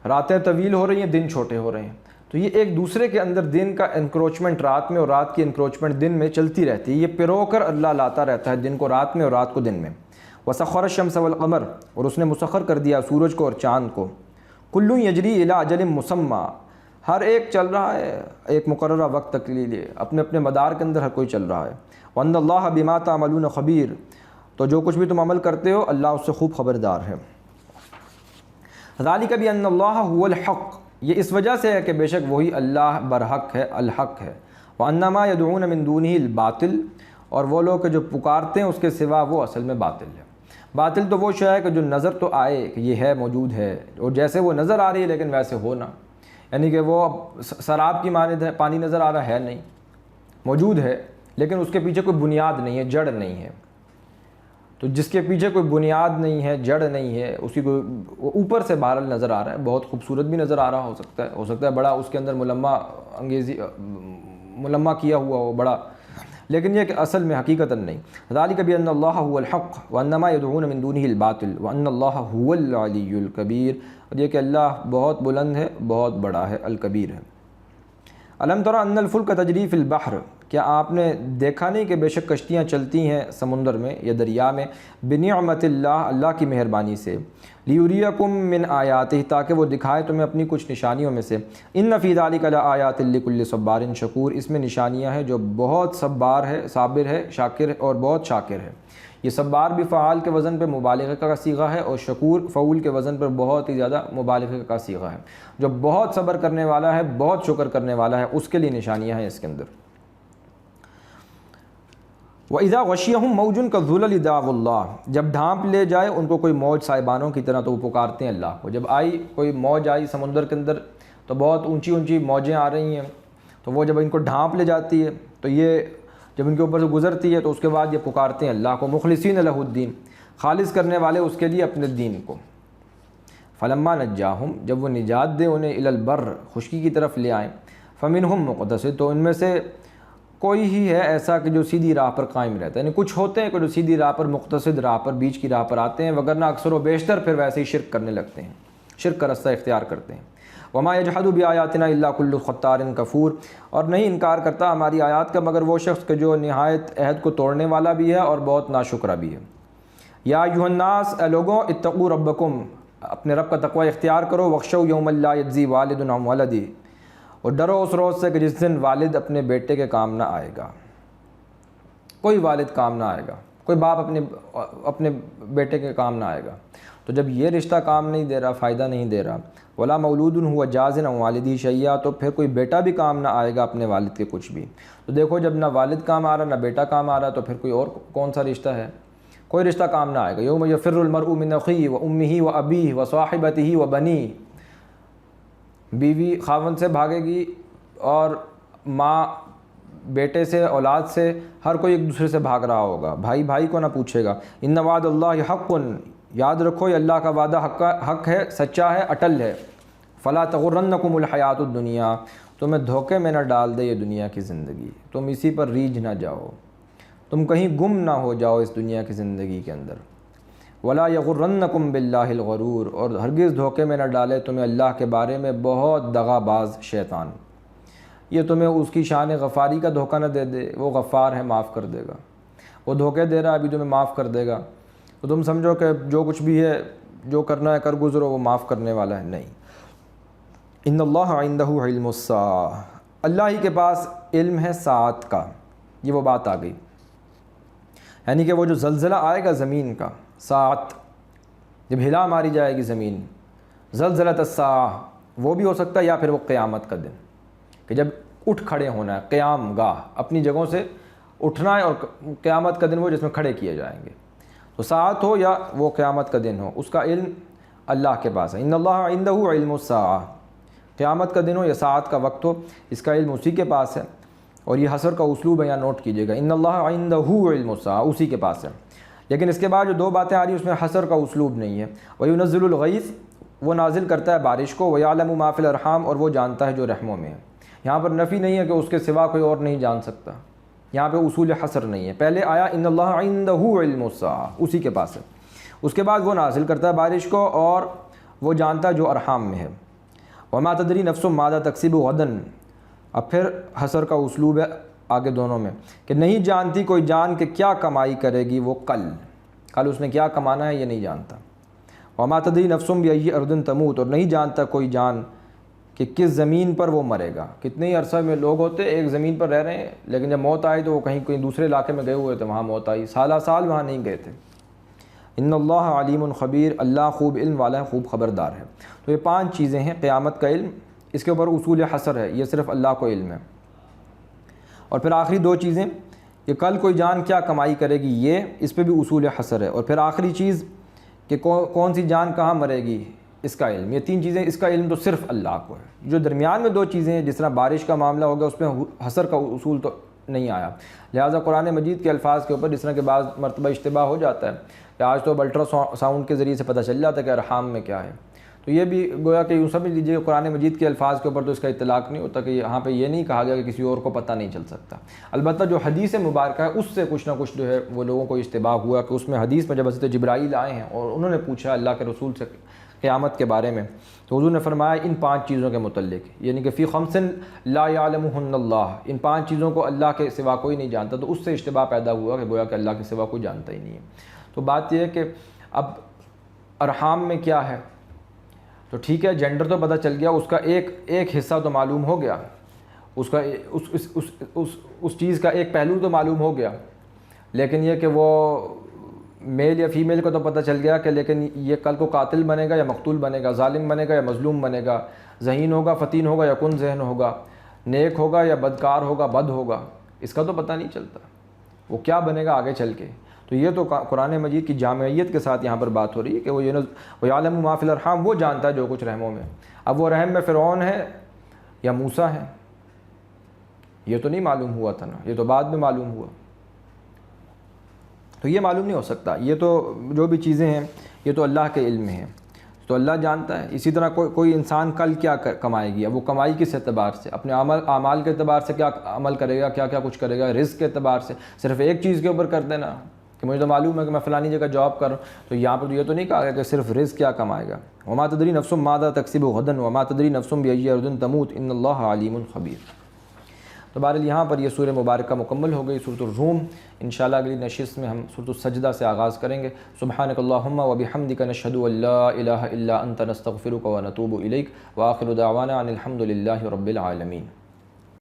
راتیں طویل ہو رہی ہیں، دن چھوٹے ہو رہے ہیں، تو یہ ایک دوسرے کے اندر دن کا انکروچمنٹ رات میں اور رات کی انکروچمنٹ دن میں چلتی رہتی ہے، یہ پرو کر اللہ لاتا رہتا ہے دن کو رات میں اور رات کو دن میں۔ وسخر الشمس والقمر، اور اس نے مسخر کر دیا سورج کو اور چاند کو، کل یجری الی اجل مسمى، ہر ایک چل رہا ہے ایک مقررہ وقت تک کے لیے، اپنے اپنے مدار کے اندر ہر کوئی چل رہا ہے۔ وان اللہ بما تعملون خبیر، تو جو کچھ بھی تم عمل کرتے ہو اللہ اس سے خوب خبردار ہے۔ ذالک بان اللہ هو الحق، یہ اس وجہ سے ہے کہ بے شک وہی اللہ برحق ہے، الحق ہے۔ وان ما يدعون من دونه الباطل، اور وہ لوگ کہ جو پکارتے ہیں اس کے سوا وہ اصل میں باطل ہے۔ باطل تو وہ شے ہے کہ جو نظر تو آئے کہ یہ ہے، موجود ہے، اور جیسے وہ نظر آ رہی ہے لیکن ویسے ہو نہ، یعنی کہ وہ سراب کی مانند ہے، پانی نظر آ رہا ہے نہیں، موجود ہے لیکن اس کے پیچھے کوئی بنیاد نہیں ہے، جڑ نہیں ہے۔ تو جس کے پیچھے کوئی بنیاد نہیں ہے، جڑ نہیں ہے، اسی کو اوپر سے بہرحال نظر آ رہا ہے، بہت خوبصورت بھی نظر آ رہا ہو سکتا ہے بڑا اس کے اندر ملمہ کیا ہوا ہو بڑا، لیکن یہ کہ اصل میں حقیقتاً نہیں۔ ذالک بان اللہ هو الحق وان ما يدعون من دونه الباطل وان اللہ هو العلی الکبیر، اور یہ کہ اللہ بہت بلند ہے، بہت بڑا ہے، الکبیر ہے۔ الم تر ان الفلک تجری فی البحر، کیا آپ نے دیکھا نہیں کہ بے شک کشتیاں چلتی ہیں سمندر میں یا دریا میں، بنعمت اللہ، اللہ کی مہربانی سے، لیریکم من آیاتہ، تاکہ وہ دکھائے تمہیں اپنی کچھ نشانیوں میں سے، ان فی ذلک لآیات لکل صبار شکور، اس میں نشانیاں ہیں جو بہت صبار ہے، صابر ہے، شاکر ہے اور بہت شاکر ہے۔ یہ صبار بھی فعال کے وزن پہ مبالغہ کا صیغہ ہے، اور شکور فعول کے وزن پر بہت ہی زیادہ مبالغہ کا صیغہ ہے، جو بہت صبر کرنے والا ہے، بہت شکر کرنے والا ہے، اس کے لیے نشانیاں ہیں اس کے اندر۔ وَإِذَا غَشِيَهُمْ مَوْجٌ كَالظُّلَلِ دَعَوُا اللَّهَ، جب ڈھانپ لے جائے ان کو کوئی موج صاحبانوں کی طرح تو وہ پکارتے ہیں اللہ کو۔ جب آئی کوئی موج آئی سمندر کے اندر تو بہت اونچی اونچی موجیں آ رہی ہیں، تو وہ جب ان کو ڈھانپ لے جاتی ہے تو یہ جب ان کے اوپر سے گزرتی ہے تو اس کے بعد یہ پکارتے ہیں اللہ کو، مخلصین لہ الدین، خالص کرنے والے اس کے لیے اپنے دین کو۔ فلما نجاہم، جب وہ نجات دے انہیں الی البر، خشکی کی طرف لے آئیں، فمنہم مقتصد، تو ان میں سے کوئی ہی ہے ایسا کہ جو سیدھی راہ پر قائم رہتا ہے، یعنی کچھ ہوتے ہیں کہ جو سیدھی راہ پر، مقتصد راہ پر، بیچ کی راہ پر آتے ہیں، وگرنہ اکثر و بیشتر پھر ویسے ہی شرک کرنے لگتے ہیں، شرک کا رستہ اختیار کرتے ہیں۔ وما یجحد بآیاتنا الا کل ختار کفور، اور نہیں انکار کرتا ہماری آیات کا مگر وہ شخص کہ جو نہایت عہد کو توڑنے والا بھی ہے اور بہت ناشکرہ بھی ہے۔ یا ایھا الناس، اے لوگوں، اتقوا ربکم، اپنے رب کا تقوی اختیار کرو، واخشوا یوما لا یجزی والد عن ولدہ، اور ڈرو اس روز سے کہ جس دن والد اپنے بیٹے کے کام نہ آئے گا، کوئی والد کام نہ آئے گا، کوئی باپ اپنے بیٹے کے کام نہ آئے گا. تو جب یہ رشتہ کام نہیں دے رہا، فائدہ نہیں دے رہا، ولا مولود ہوا جازن عن والدی شیئا، تو پھر کوئی بیٹا بھی کام نہ آئے گا اپنے والد کے کچھ بھی. تو دیکھو جب نہ والد کام آ رہا نہ بیٹا کام آ رہا تو پھر کوئی اور کون سا رشتہ ہے؟ کوئی رشتہ کام نہ آئے گا. یوم یفر المرء من اخیہ و امہ و ابیہ و صاحبتہ و بنیہ، بیوی خاوند سے بھاگے گی اور ماں بیٹے سے، اولاد سے، ہر کوئی ایک دوسرے سے بھاگ رہا ہوگا. بھائی بھائی کو نہ پوچھے گا. ان وعد اللہ حق، یاد رکھو یہ اللہ کا وعدہ حق ہے، سچا ہے، اٹل ہے. فلا تغرنکم الحیات الدنیا، تمہیں دھوکے میں نہ ڈال دے یہ دنیا کی زندگی، تم اسی پر ریجھ نہ جاؤ، تم کہیں گم نہ ہو جاؤ اس دنیا کی زندگی کے اندر. ولا یغرنکم باللہ الغرور، اور ہرگز دھوکے میں نہ ڈالے تمہیں اللہ کے بارے میں بہت دغا باز شیطان. یہ تمہیں اس کی شان غفاری کا دھوکہ نہ دے دے، وہ غفار ہے، معاف کر دے گا. وہ دھوکے دے رہا ہے، ابھی تمہیں معاف کر دے گا، تو تم سمجھو کہ جو کچھ بھی ہے، جو کرنا ہے کر گزرو، وہ معاف کرنے والا ہے. نہیں. ان اللہ عندہ علم الساعہ، اللہ ہی کے پاس علم ہے ساعت کا. یہ وہ بات آ گئی، یعنی کہ وہ جو زلزلہ آئے گا زمین کا، ساعت، جب ہلا ماری جائے گی زمین، زلزلۃ الساعہ، وہ بھی ہو سکتا ہے، یا پھر وہ قیامت کا دن کہ جب اٹھ کھڑے ہونا ہے، قیام گاہ، اپنی جگہوں سے اٹھنا ہے، اور قیامت کا دن وہ جس میں کھڑے کیے جائیں گے. تو ساعت ہو یا وہ قیامت کا دن ہو، اس کا علم اللہ کے پاس ہے. ان اللہ عندہ علم الساعہ، قیامت کا دن ہو یا ساعت کا وقت ہو، اس کا علم اسی کے پاس ہے. اور یہ حصر کا اسلوب ہے، یہاں نوٹ کیجیے گا، ان اللہ عندہ علم الساعہ، اسی کے پاس ہے. لیکن اس کے بعد جو دو باتیں آ رہی ہیں اس میں حصر کا اسلوب نہیں ہے. وَيُنَزِّلُ الْغَيْثَ، وہ نازل کرتا ہے بارش کو، وَيَعْلَمُ مَا فِي الْأَرْحَامِ، اور وہ جانتا ہے جو رحموں میں ہے. یہاں پر نفی نہیں ہے کہ اس کے سوا کوئی اور نہیں جان سکتا، یہاں پہ اصول حصر نہیں ہے. پہلے آیا ان اللہ عندہ علم الساعہ، اسی کے پاس ہے. اس کے بعد وہ نازل کرتا ہے بارش کو اور وہ جانتا ہے جو ارحام میں ہے. وما تدری نفس ماذا تکسب غدا، اب پھر حصر کا اسلوب ہے آگے دونوں میں کہ نہیں جانتی کوئی جان کہ کیا کمائی کرے گی وہ کل اس نے کیا کمانا ہے یہ نہیں جانتا. وما تدری نفس بأی ارض تموت، اور نہیں جانتا کوئی جان کہ کس زمین پر وہ مرے گا. کتنے ہی عرصہ میں لوگ ہوتے ایک زمین پر رہ رہے ہیں، لیکن جب موت آئی تو وہ کہیں دوسرے علاقے میں گئے ہوئے تھے، وہاں موت آئی، سالہ سال وہاں نہیں گئے تھے. ان اللہ علیم خبیر، اللہ خوب علم والا ہے، خوب خبردار ہے. تو یہ 5 چیزیں ہیں. قیامت کا علم، اس کے اوپر اصول حصر ہے، یہ صرف اللہ کو علم ہے. اور پھر آخری 2 چیزیں کہ کل کوئی جان کیا کمائی کرے گی، یہ اس پہ بھی اصول حصر ہے. اور پھر آخری چیز کہ کون سی جان کہاں مرے گی، اس کا علم. یہ 3 چیزیں، اس کا علم تو صرف اللہ کو ہے. جو درمیان میں 2 چیزیں ہیں، جس طرح بارش کا معاملہ ہوگا، اس میں حصر کا اصول تو نہیں آیا. لہٰذا قرآن مجید کے الفاظ کے اوپر جس طرح کہ بعض مرتبہ اشتباہ ہو جاتا ہے کہ آج تو الٹرا ساؤنڈ کے ذریعے سے پتہ چل جاتا ہے کہ ارحام میں کیا ہے، تو یہ بھی گویا کہ یوں سمجھ لیجیے قرآن مجید کے الفاظ کے اوپر تو اس کا اطلاق نہیں ہوتا کہ یہاں پہ یہ نہیں کہا گیا کہ کسی اور کو پتہ نہیں چل سکتا. البتہ جو حدیث مبارکہ ہے اس سے کچھ نہ کچھ جو ہے وہ لوگوں کو اشتباہ ہوا کہ اس میں حدیث میں جب حضرت جبرائیل آئے ہیں اور انہوں نے پوچھا اللہ کے رسول سے قیامت کے بارے میں، تو حضور نے فرمایا ان 5 چیزوں کے متعلق، یعنی کہ فی خمس لا یعلمہن اللہ، ان 5 چیزوں کو اللہ کے سوا کوئی نہیں جانتا. تو اس سے اشتباہ پیدا ہوا کہ گویا کہ اللہ کے سوا کوئی جانتا ہی نہیں ہے. تو بات یہ ہے کہ اب ارحام میں کیا ہے، تو ٹھیک ہے جینڈر تو پتہ چل گیا، اس کا ایک حصہ تو معلوم ہو گیا، اس کا اس چیز کا ایک پہلو تو معلوم ہو گیا. لیکن یہ کہ وہ میل یا فیمیل کو تو پتہ چل گیا کہ لیکن یہ کل کو قاتل بنے گا یا مقتول بنے گا، ظالم بنے گا یا مظلوم بنے گا، ذہین ہوگا فتین ہوگا یا کن ذہن ہوگا، نیک ہوگا یا بدکار ہوگا، بد ہوگا، اس کا تو پتہ نہیں چلتا وہ کیا بنے گا آگے چل کے. تو یہ تو قرآن مجید کی جامعیت کے ساتھ یہاں پر بات ہو رہی ہے کہ وہ یعلم ما فی الارحام، وہ جانتا ہے جو کچھ رحموں میں. اب وہ رحم میں فرعون ہے یا موسیٰ ہے یہ تو نہیں معلوم ہوا تھا نا، یہ تو بعد میں معلوم ہوا. تو یہ معلوم نہیں ہو سکتا. یہ تو جو بھی چیزیں ہیں یہ تو اللہ کے علم میں ہیں، تو اللہ جانتا ہے. اسی طرح کوئی انسان کل کیا کمائے گی، اب وہ کمائی کس اعتبار سے، اپنے اعمال کے اعتبار سے کیا عمل کرے گا، کیا کچھ کرے گا، رزق کے اعتبار سے صرف ایک چیز کے اوپر کر دینا کہ مجھے تو معلوم ہے کہ میں فلانی جگہ جاب کر رہا ہوں، تو یہاں پر یہ تو نہیں کہا گیا کہ صرف رزق کیا کمائے گا. وما تدری نفس ماذا تکسب غدا وما تدری نفس بأی ارض تموت ان اللہ علیم خبیر. تو بہرحال یہاں پر یہ سورہ مبارکہ مکمل ہو گئی، سورۃ الروم. انشاءاللہ اگلی نشست میں ہم سورۃ السجدہ سے آغاز کریں گے. سبحانک اللہم وبحمدک نشہد ان لا الہ الا انت نستغفرک ونتوب الیک وآخر دعوانا ان الحمد للہ رب العالمین.